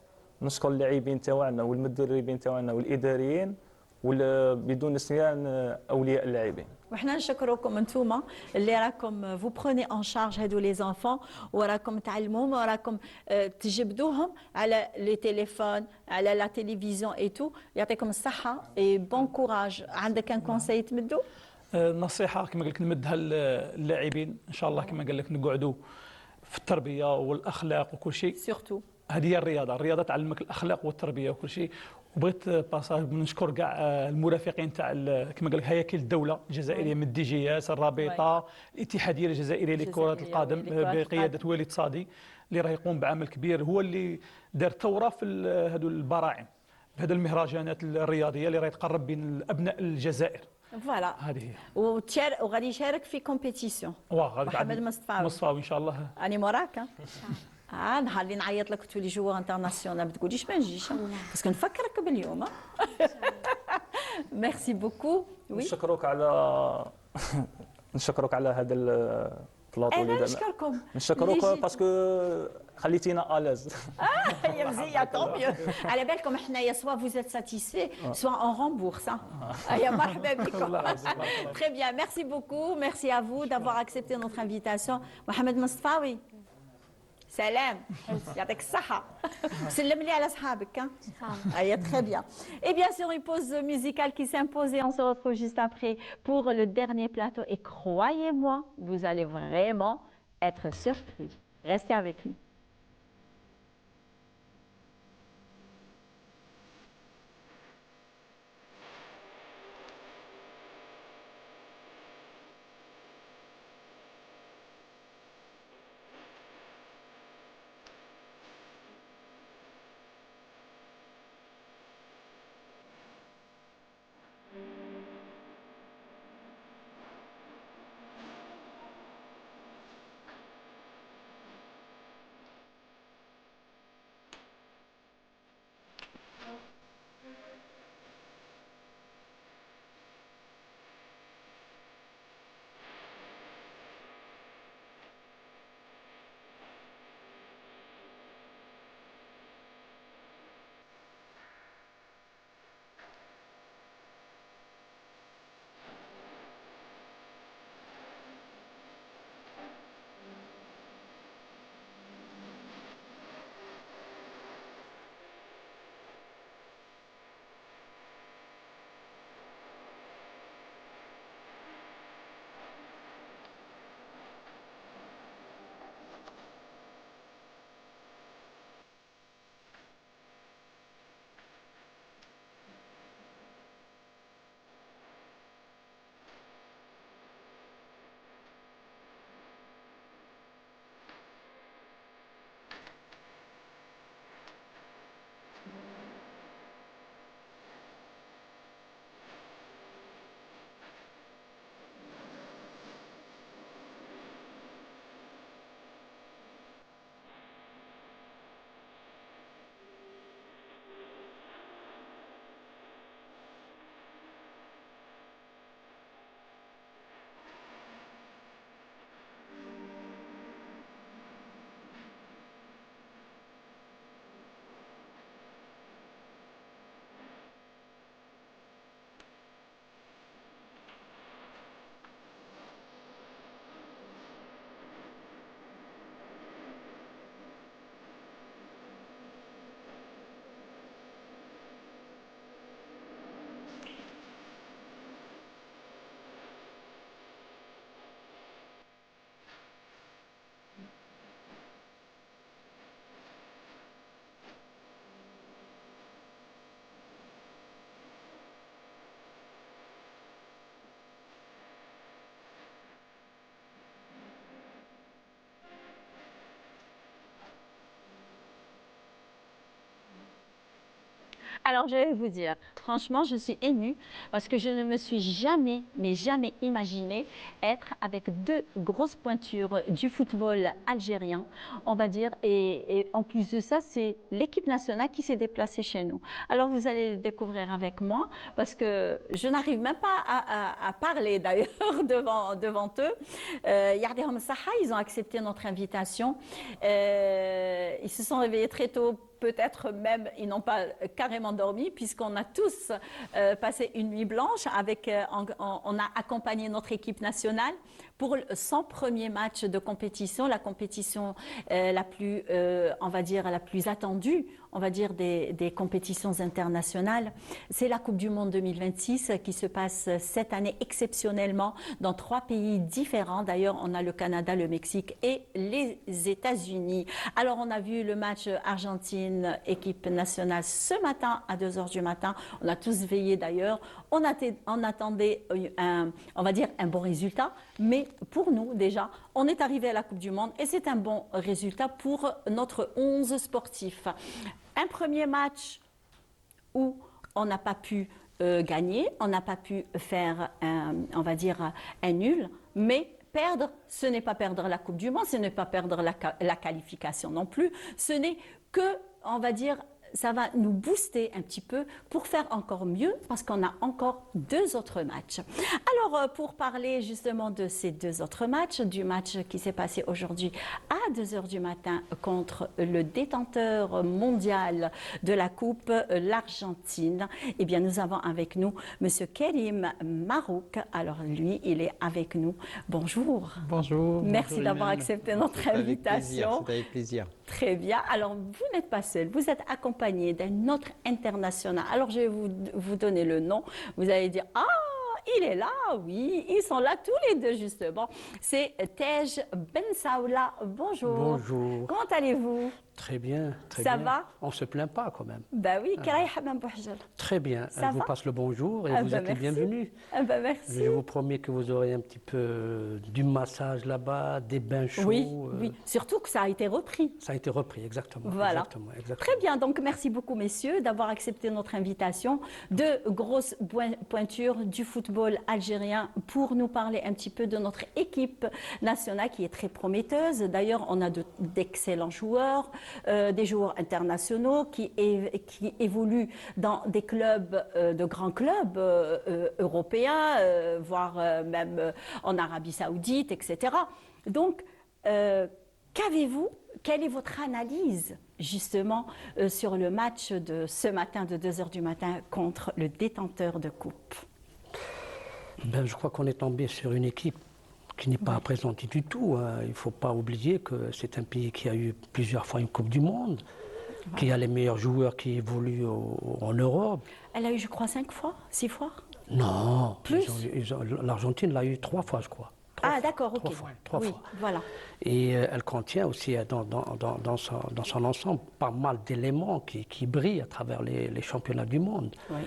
نشكر اللاعبين تاعنا والمدربين تاعنا والاداريين بدون نسيان اولياء اللاعبين.
وحنا نشكركم انتوما اللي راكم فو بروني ان شارج هادو لي زانفون، وراكم تعلموهم وراكم تجبدوهم على لي تيليفون على لا تيليفزيون اي تو. يعطيكم الصحه اي بون كوراج. عندك ان كونساي تمدو؟
نصيحه كما قلت نمدها للاعبين ان شاء الله، كما قال لك نقعدوا في التربيه والاخلاق وكل شيء.
سورتو
هذه هي الرياضه تعلمك الاخلاق والتربيه وكل شيء. وبغيت باساج نشكر كاع المرافقين تاع كما قال لك هياكل الدوله الجزائريه من دي جي اس، الرابطه الاتحاديه الجزائريه لكره القدم بقياده وليد صادي اللي راه يقوم بعمل كبير، هو اللي دار ثوره في هذو البراعم بهذا المهرجانات الرياضيه اللي راه تقرب بين ابناء الجزائر.
فوالا
هذه هي.
وغادي يشارك في كومبيتيسيون.
محمد
مصطفاوي
ان شاء الله.
اني موراك. نهار اللي نعيط لك تولي جوار انترناسيونال ما تقوليش ما نجيش، باسكو نفكرك باليوم. ميرسي بوكو.
نشكرك على هذا البلاطو اللي
نشكركم.
نشكرك باسكو خليتينا الاز.
يا مزيان طوميو. على بالكم حنايا سوا vous êtes satisfait soit on rembourse. يا مرحبا بكم. Très bien, merci beaucoup, merci à vous d'avoir accepté notre invitation. محمد مصطفاوي سلام، يعطيك الصحة. سلم لي على صحابك. Très bien. Et bien sûr, une pause musicale qui s'impose et on se retrouve juste après pour le dernier plateau. Et croyez-moi, vous allez vraiment être surpris. Restez avec nous. Alors, je vais vous dire, franchement, je suis émue parce que je ne me suis jamais, mais jamais imaginé être avec deux grosses pointures du football algérien, on va dire. Et en plus de ça, c'est l'équipe nationale qui s'est déplacée chez nous. Alors, vous allez le découvrir avec moi parce que je n'arrive même pas à parler d'ailleurs devant eux. Yardihom Saha, ils ont accepté notre invitation. Ils se sont réveillés très tôt. Peut-être même, ils n'ont pas carrément dormi puisqu'on a tous passé une nuit blanche on a accompagné notre équipe nationale pour son premier match de compétition, la compétition la plus, on va dire, la plus attendue, on va dire, des compétitions internationales. C'est la Coupe du Monde 2026 qui se passe cette année exceptionnellement dans 3 pays différents. D'ailleurs, on a le Canada, le Mexique et les États-Unis. Alors, on a vu le match Argentine, équipe nationale, ce matin à 2h du matin. On a tous veillé d'ailleurs. On attendait on va dire, un bon résultat. Mais pour nous, déjà, on est arrivé à la Coupe du Monde et c'est un bon résultat pour notre 11 sportifs. Un premier match où on n'a pas pu gagner, on n'a pas pu faire, on va dire, un nul, mais perdre, ce n'est pas perdre la Coupe du Monde, ce n'est pas perdre la qualification non plus, ce n'est que, on va dire, ça va nous booster un petit peu pour faire encore mieux parce qu'on a encore 2 autres matchs. Alors, pour parler justement de ces 2 autres matchs, du match qui s'est passé aujourd'hui à 2h du matin contre le détenteur mondial de la Coupe, l'Argentine, eh bien, nous avons avec nous M. Karim Marouk. Alors, lui, il est avec nous. Bonjour.
Bonjour.
Merci d'avoir accepté notre invitation.
C'est avec plaisir.
Très bien. Alors, vous n'êtes pas seul. Vous êtes accompagné d'un autre international. Alors, je vais vous donner le nom. Vous allez dire, ah, il est là, oui, ils sont là tous les deux, justement. C'est Tej Ben Saoula. Bonjour.
Bonjour.
Comment allez-vous?
Très bien, très
Ça
bien.
va?
On ne se plaint pas quand même.
Ben oui, Karaï Hamam Bouhjal.
Très bien.
Ça
Je vous
va?
passe le bonjour et
Ah
vous
ben
êtes les
merci.
bienvenus.
Ah ben merci.
Je vous promets que vous aurez un petit peu du massage là-bas, des bains chauds.
Oui, oui. Surtout que ça a été repris.
Ça a été repris, exactement.
Voilà.
Exactement.
Très bien, donc merci beaucoup messieurs d'avoir accepté notre invitation. 2 grosses pointures du football algérien pour nous parler un petit peu de notre équipe nationale qui est très prometteuse. D'ailleurs, on a d'excellents joueurs, des joueurs internationaux qui évoluent dans des clubs, de grands clubs européens, voire même en Arabie Saoudite, etc. Donc, qu'avez-vous? Quelle est votre analyse justement sur le match de ce matin de 2h du matin contre le détenteur de coupe?
Ben, je crois qu'on est tombé sur une équipe qui n'est pas présentée du tout. Hein. Il ne faut pas oublier que c'est un pays qui a eu plusieurs fois une Coupe du Monde, qui a les meilleurs joueurs qui évoluent en Europe.
Elle a eu, je crois, 5 fois, 6 fois?
Non,
Plus?
l'Argentine l'a eu 3 fois, je crois.
Ah d'accord, ok.
3
oui,
fois.
Voilà.
Et elle contient aussi dans son ensemble pas mal d'éléments qui brillent à travers les championnats du monde.
Oui.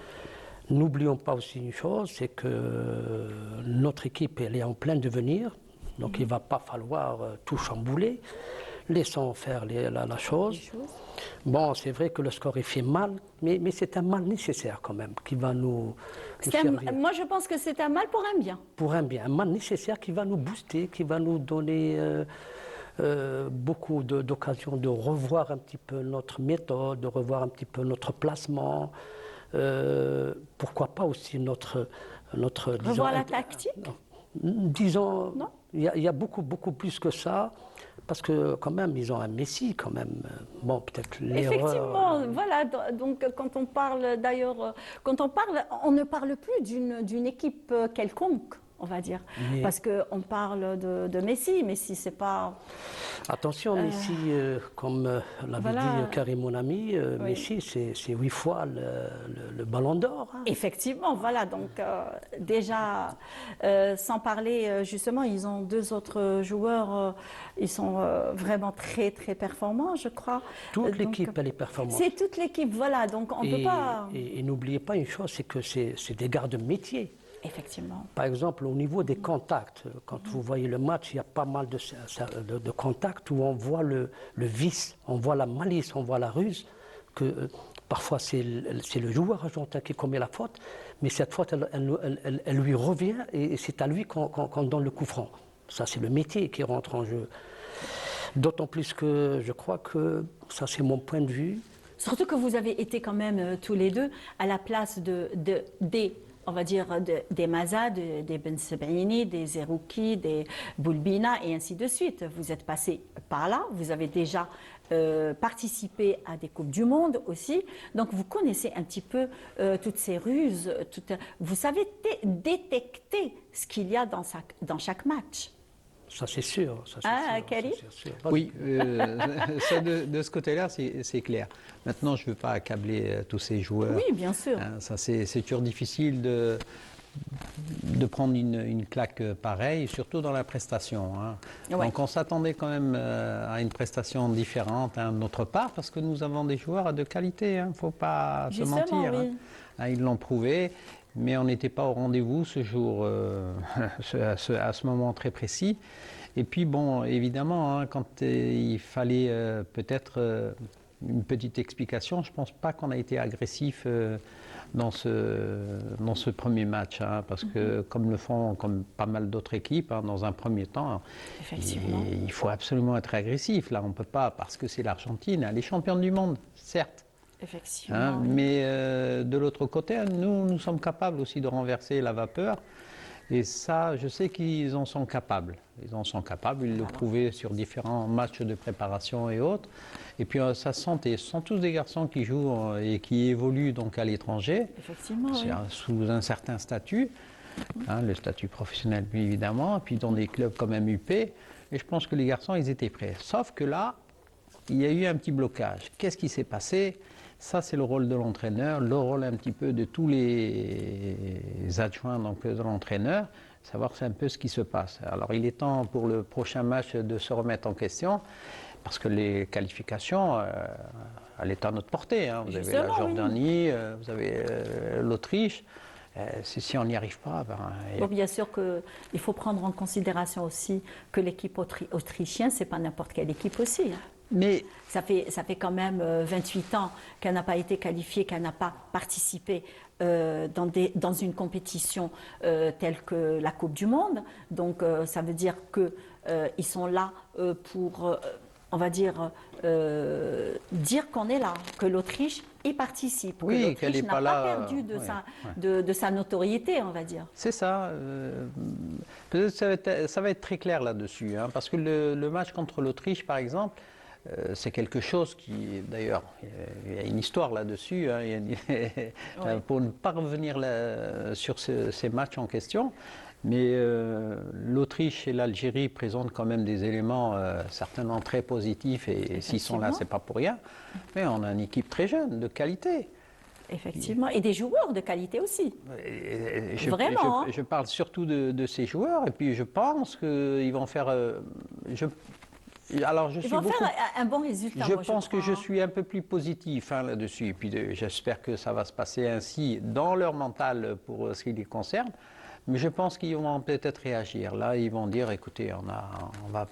N'oublions pas aussi une chose, c'est que notre équipe elle est en plein devenir, donc il ne va pas falloir tout chambouler. Laissons faire la chose. Bon, c'est vrai que le score est fait mal, mais c'est un mal nécessaire quand même, qui va nous servir.
Moi, je pense que c'est un mal pour un bien.
Pour un bien, un mal nécessaire qui va nous booster, qui va nous donner beaucoup d'occasions de revoir un petit peu notre méthode, de revoir un petit peu notre placement. Pourquoi pas aussi notre
Revoir la tactique?
Disons, il y a beaucoup plus que ça. Parce que quand même, ils ont un Messi quand même. Bon, peut-être l'erreur.
Effectivement, voilà. Donc, quand on parle, d'ailleurs, on ne parle plus d'une équipe quelconque, on va dire.
Mais
parce qu'on parle de Messi. Messi, c'est pas...
Attention, Messi, comme l'avait dit Karim, mon ami, Messi, c'est 8 fois le ballon d'or. Hein.
Effectivement, voilà. Donc, déjà, sans parler, justement, ils ont 2 autres joueurs, ils sont vraiment très, très performants, je crois.
Toute l'équipe, elle est performante.
C'est toute l'équipe, voilà. Donc, on ne peut pas...
Et n'oubliez pas une chose, c'est que c'est des gardes métiers.
Effectivement.
Par exemple, au niveau des contacts, quand vous voyez le match, il y a pas mal de contacts où on voit le vice, on voit la malice, on voit la ruse. Que Parfois, c'est le joueur argentin qui commet la faute, mais cette faute, elle lui revient et c'est à lui qu'on donne le coup franc. Ça, c'est le métier qui rentre en jeu. D'autant plus que je crois que, ça c'est mon point de vue.
Surtout que vous avez été quand même tous les deux à la place on va dire, des Maza, des Ben Sebaini, des Zerouki, des Boulbina et ainsi de suite. Vous êtes passé par là, vous avez déjà participé à des Coupes du Monde aussi. Donc vous connaissez un petit peu toutes ces ruses, vous savez détecter ce qu'il y a dans chaque match.
Ça c'est sûr.
Karim ?
Oui, ça, de ce côté-là, c'est clair. Maintenant, je ne veux pas accabler tous ces joueurs.
Oui, bien sûr.
Ça, c'est toujours difficile de prendre une claque pareille, surtout dans la prestation.
Ouais.
Donc on s'attendait quand même à une prestation différente de notre part, parce que nous avons des joueurs de qualité, il ne faut pas se mentir.
Oui.
Ils l'ont prouvé. Mais on n'était pas au rendez-vous ce jour, à ce moment très précis. Et puis, bon, évidemment, quand il fallait peut-être une petite explication, je ne pense pas qu'on a été agressif dans ce premier match, parce que comme le font comme pas mal d'autres équipes, dans un premier temps, il faut absolument être agressif. Là, on ne peut pas, parce que c'est l'Argentine, elle est championne du monde, certes.
Effectivement.
Mais de l'autre côté, nous sommes capables aussi de renverser la vapeur. Et ça, je sais qu'ils en sont capables. Ils le prouvaient sur différents matchs de préparation et autres. Et puis ça se sentait. Ce sont tous des garçons qui jouent et qui évoluent donc à l'étranger.
Effectivement,
sous un certain statut. Le statut professionnel, bien évidemment. Et puis dans des clubs comme MUP. Et je pense que les garçons, ils étaient prêts. Sauf que là, il y a eu un petit blocage. Qu'est-ce qui s'est passé ? Ça, c'est le rôle de l'entraîneur, le rôle un petit peu de tous les adjoints donc, de l'entraîneur, savoir un peu ce qui se passe. Alors, il est temps pour le prochain match de se remettre en question, parce que les qualifications, elle est à notre portée. Vous avez la Jordanie, vous avez l'Autriche. Si on n'y arrive pas,
Bon, bien sûr qu'il faut prendre en considération aussi que l'équipe autrichienne, ce n'est pas n'importe quelle équipe aussi.
Mais
ça fait quand même 28 ans qu'elle n'a pas été qualifiée, qu'elle n'a pas participé dans une compétition telle que la Coupe du Monde. Donc ça veut dire qu'ils sont là pour, on va dire qu'on est là, que l'Autriche y participe, que l'Autriche n'a pas perdu de sa notoriété, on va dire.
C'est ça. Peut-être ça va être très clair là-dessus, parce que le match contre l'Autriche, par exemple, c'est quelque chose qui, d'ailleurs, il y a une histoire là-dessus, pour ne pas revenir sur ces matchs en question. Mais l'Autriche et l'Algérie présentent quand même des éléments certainement très positifs, et s'ils sont là, c'est pas pour rien. Mais on a une équipe très jeune, de qualité.
Effectivement, et des joueurs de qualité aussi. Vraiment.
Je parle surtout de ces joueurs, et puis je pense qu'ils vont faire... Alors,
Ils vont faire un bon résultat.
Je pense que je suis un peu plus positif là-dessus. Et puis j'espère que ça va se passer ainsi dans leur mental pour ce qui les concerne. Mais je pense qu'ils vont peut-être réagir. Là, ils vont dire, écoutez, on va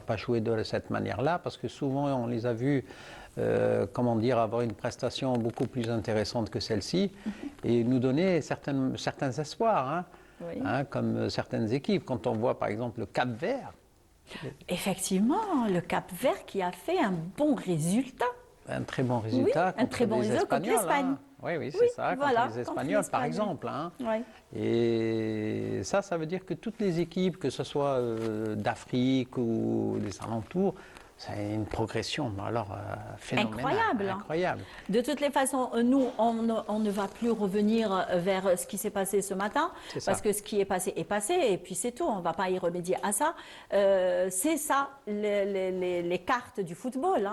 pas jouer de cette manière-là, parce que souvent, on les a vus, avoir une prestation beaucoup plus intéressante que celle-ci, et nous donner certains espoirs, comme certaines équipes. Quand on voit, par exemple, le Cap-Vert.
Effectivement, le Cap-Vert qui a fait un bon résultat.
Un très bon résultat
contre l'Espagne.
Oui, c'est ça, contre les Espagnols, par exemple. Et ça veut dire que toutes les équipes, que ce soit d'Afrique ou des alentours, c'est une progression phénoménale. Incroyable.
De toutes les façons, nous, on ne va plus revenir vers ce qui s'est passé ce matin, parce que ce qui est passé, et puis c'est tout, on ne va pas y remédier à ça. C'est ça, les cartes du football.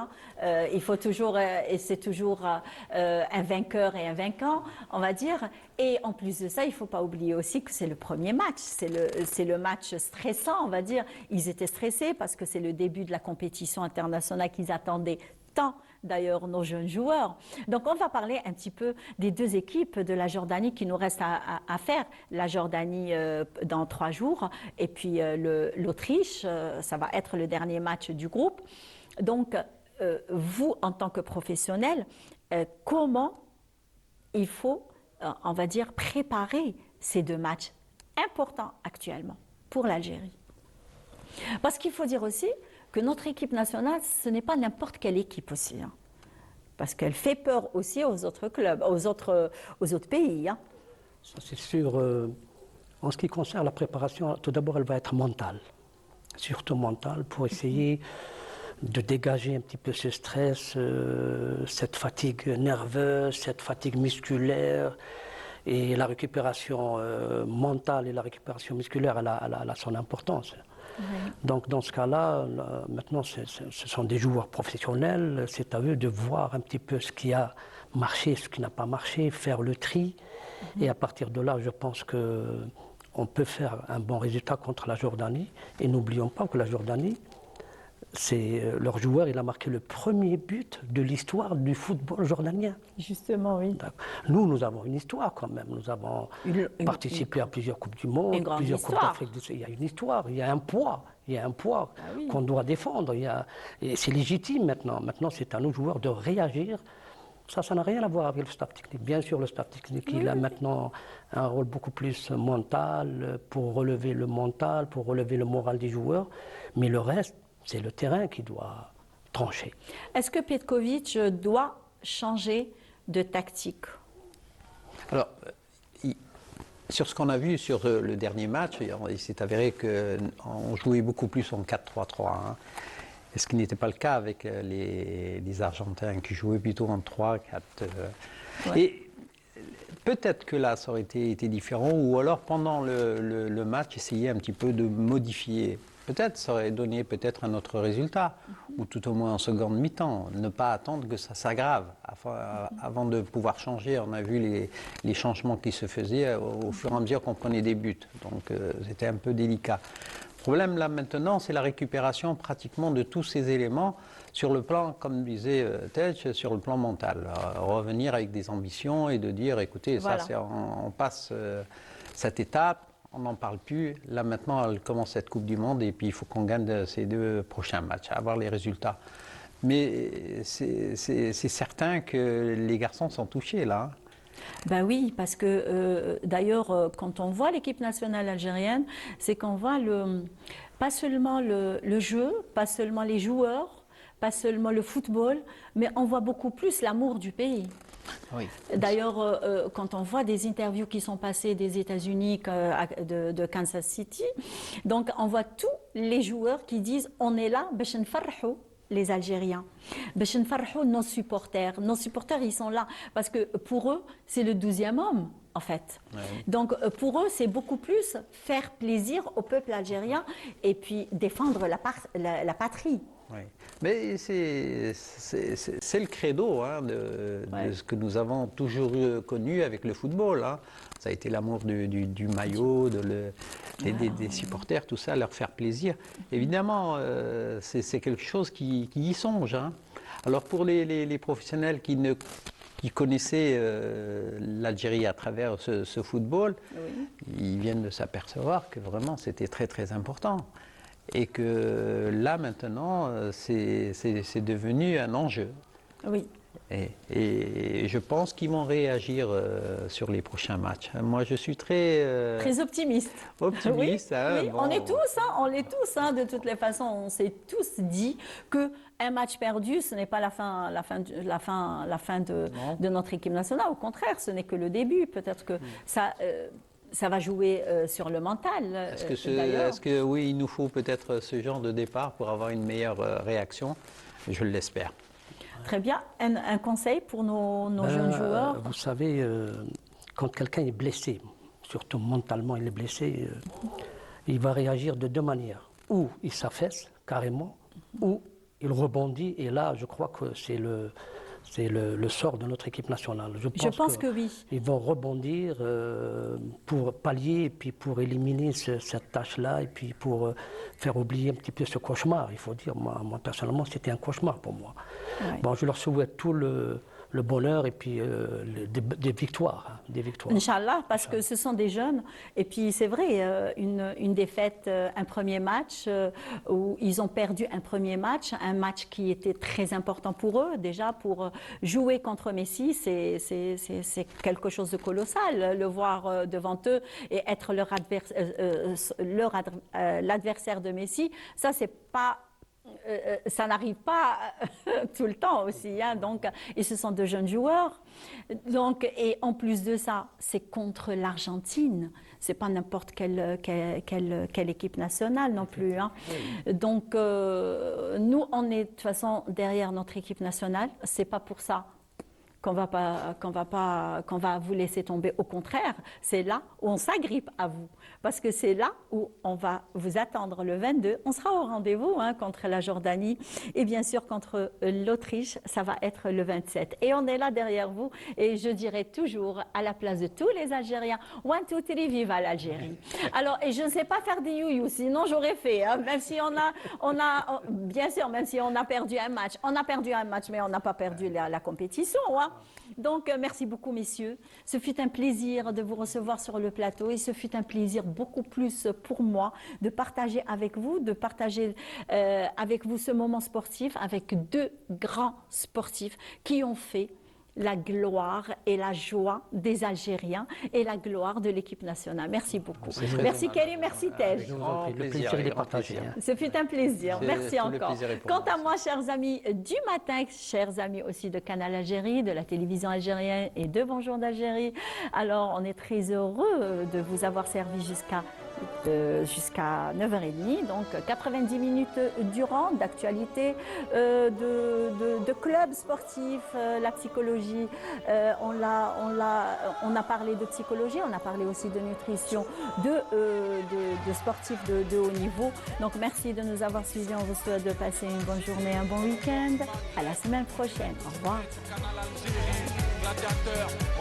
Il faut toujours, et c'est toujours un vainqueur et un vainquant, on va dire. Et en plus de ça, il ne faut pas oublier aussi que c'est le premier match, c'est le match stressant, on va dire. Ils étaient stressés parce que c'est le début de la compétition internationale qu'ils attendaient tant, d'ailleurs, nos jeunes joueurs. Donc on va parler un petit peu des deux équipes de la Jordanie qui nous restent à faire. La Jordanie dans 3 jours, et puis l'Autriche, ça va être le dernier match du groupe. Donc vous, en tant que professionnel, comment il faut, on va dire, préparer ces deux matchs importants actuellement pour l'Algérie. Parce qu'il faut dire aussi que notre équipe nationale, ce n'est pas n'importe quelle équipe aussi. Hein. Parce qu'elle fait peur aussi aux autres clubs, aux autres pays. Hein.
Ça, c'est sûr. En ce qui concerne la préparation, tout d'abord, elle va être mentale. Surtout mentale, pour essayer de dégager un petit peu ce stress, cette fatigue nerveuse, cette fatigue musculaire. Et la récupération mentale et la récupération musculaire, elle a son importance. Oui. Donc dans ce cas-là, maintenant, ce sont des joueurs professionnels. C'est à eux de voir un petit peu ce qui a marché, ce qui n'a pas marché, faire le tri. Et à partir de là, je pense qu'on peut faire un bon résultat contre la Jordanie. Et n'oublions pas que la Jordanie, leur joueur, il a marqué le premier but de l'histoire du football jordanien.
Justement, oui.
Nous avons une histoire quand même. Nous avons participé à plusieurs Coupes du Monde, plusieurs Coupes d'Afrique du Sud. Il y a une histoire, il y a un poids. Il y a un poids qu'on doit défendre. Et c'est légitime maintenant. Maintenant, c'est à nos joueurs de réagir. Ça n'a rien à voir avec le staff technique. Bien sûr, le staff technique, il a maintenant un rôle beaucoup plus mental pour relever le mental, pour relever le moral des joueurs. Mais le reste, c'est le terrain qui doit trancher.
Est-ce que Petkovic doit changer de tactique?
Alors, sur ce qu'on a vu sur le dernier match, il s'est avéré qu'on jouait beaucoup plus en 4-3-3. Hein, ce qui n'était pas le cas avec les Argentins qui jouaient plutôt en 3-4. Ouais. Et peut-être que là, ça aurait été différent, ou alors pendant le match, essayer un petit peu de modifier. Peut-être ça aurait donné peut-être un autre résultat, ou tout au moins en seconde mi-temps. Ne pas attendre que ça s'aggrave avant de pouvoir changer. On a vu les changements qui se faisaient au fur et à mesure qu'on prenait des buts. Donc c'était un peu délicat. Le problème là maintenant, c'est la récupération pratiquement de tous ces éléments sur le plan, comme disait Tej, sur le plan mental. Revenir avec des ambitions et de dire, écoutez, voilà. On passe cette étape. On n'en parle plus. Là, maintenant, elle commence cette Coupe du Monde et puis il faut qu'on gagne ces 2 prochains matchs, avoir les résultats. Mais c'est certain que les garçons sont touchés, là.
Ben oui, parce que d'ailleurs, quand on voit l'équipe nationale algérienne, c'est qu'on voit pas seulement le jeu, pas seulement les joueurs, pas seulement le football, mais on voit beaucoup plus l'amour du pays. Oui. D'ailleurs, quand on voit des interviews qui sont passées des États-Unis de Kansas City, donc on voit tous les joueurs qui disent on est là, باش نفرحوا les Algériens, باش نفرحوا nos supporters. Nos supporters, ils sont là parce que pour eux, c'est le 12e homme. En fait. Oui. Donc pour eux, c'est beaucoup plus faire plaisir au peuple algérien et puis défendre la patrie.
Oui. Mais c'est le credo hein, de ce que nous avons toujours connu avec le football. Hein. Ça a été l'amour du maillot, des supporters, tout ça, leur faire plaisir. Évidemment, c'est quelque chose qui y songe. Hein. Alors pour les professionnels qui connaissaient l'Algérie à travers ce football, oui. Ils viennent de s'apercevoir que vraiment c'était très très important. Et que là maintenant, c'est devenu un enjeu. Oui. Et je pense qu'ils vont réagir sur les prochains matchs. Moi, je suis très
optimiste.
Optimiste.
Oui,
hein,
oui.
Bon.
On est tous, hein, de toutes les façons, on s'est tous dit qu'un match perdu, ce n'est pas la fin de notre équipe nationale. Au contraire, ce n'est que le début. Peut-être que ça va jouer sur le mental.
Est-ce que oui, il nous faut peut-être ce genre de départ pour avoir une meilleure réaction? Je l'espère.
Très bien. Un conseil pour nos jeunes joueurs?
Vous savez, quand quelqu'un est blessé, surtout mentalement il est blessé, il va réagir de 2 manières. Ou il s'affaisse carrément, ou il rebondit. Et là, je crois que c'est le sort de notre équipe nationale. Je pense
que oui.
Ils vont rebondir pour pallier et puis pour éliminer cette tâche-là et puis pour faire oublier un petit peu ce cauchemar. Il faut dire, moi personnellement, c'était un cauchemar pour moi. Ouais. Bon, je leur souhaite tout le le bonheur et puis des victoires. Hein, des victoires.
Inch'Allah, parce que ce sont des jeunes. Et puis c'est vrai, une défaite, un premier match, où ils ont perdu un premier match, un match qui était très important pour eux. Déjà, pour jouer contre Messi, c'est quelque chose de colossal. Le voir devant eux et être l'adversaire de Messi, ça, c'est pas... ça n'arrive pas tout le temps aussi, hein, donc, et ce sont de jeunes joueurs. Donc, et en plus de ça, c'est contre l'Argentine. C'est pas n'importe quelle équipe nationale non plus. Hein. Donc, nous, on est de toute façon derrière notre équipe nationale. C'est pas pour ça qu'on va vous laisser tomber. Au contraire, c'est là où on s'agrippe à vous. Parce que c'est là où on va vous attendre le 22. On sera au rendez-vous hein, contre la Jordanie et bien sûr contre l'Autriche, ça va être le 27. Et on est là derrière vous et je dirais toujours à la place de tous les Algériens, 1, 2, 3, vive l'Algérie. Alors, et je ne sais pas faire des you-you, sinon j'aurais fait. Hein, même si bien sûr, même si on a perdu un match. On a perdu un match, mais on n'a pas perdu la compétition. Hein. Donc, merci beaucoup, messieurs. Ce fut un plaisir de vous recevoir sur le plateau et ce fut un plaisir beaucoup plus pour moi de partager avec vous, avec vous ce moment sportif avec deux grands sportifs qui ont fait la gloire et la joie des Algériens et la gloire de l'équipe nationale. Merci beaucoup. Merci Karim, merci Tej.
Le plaisir est partagé. Hein.
Ce fut un plaisir. Merci encore. Quant à moi, chers amis du matin, chers amis aussi de Canal Algérie, de la télévision algérienne et de Bonjour d'Algérie, alors on est très heureux de vous avoir servi jusqu'à 9h30, donc 90 minutes durant d'actualité, de clubs sportifs, la psychologie, on a parlé de psychologie, on a parlé aussi de nutrition, de sportifs de haut niveau. Donc merci de nous avoir suivis, on vous souhaite de passer une bonne journée, un bon week-end, à la semaine prochaine, au revoir.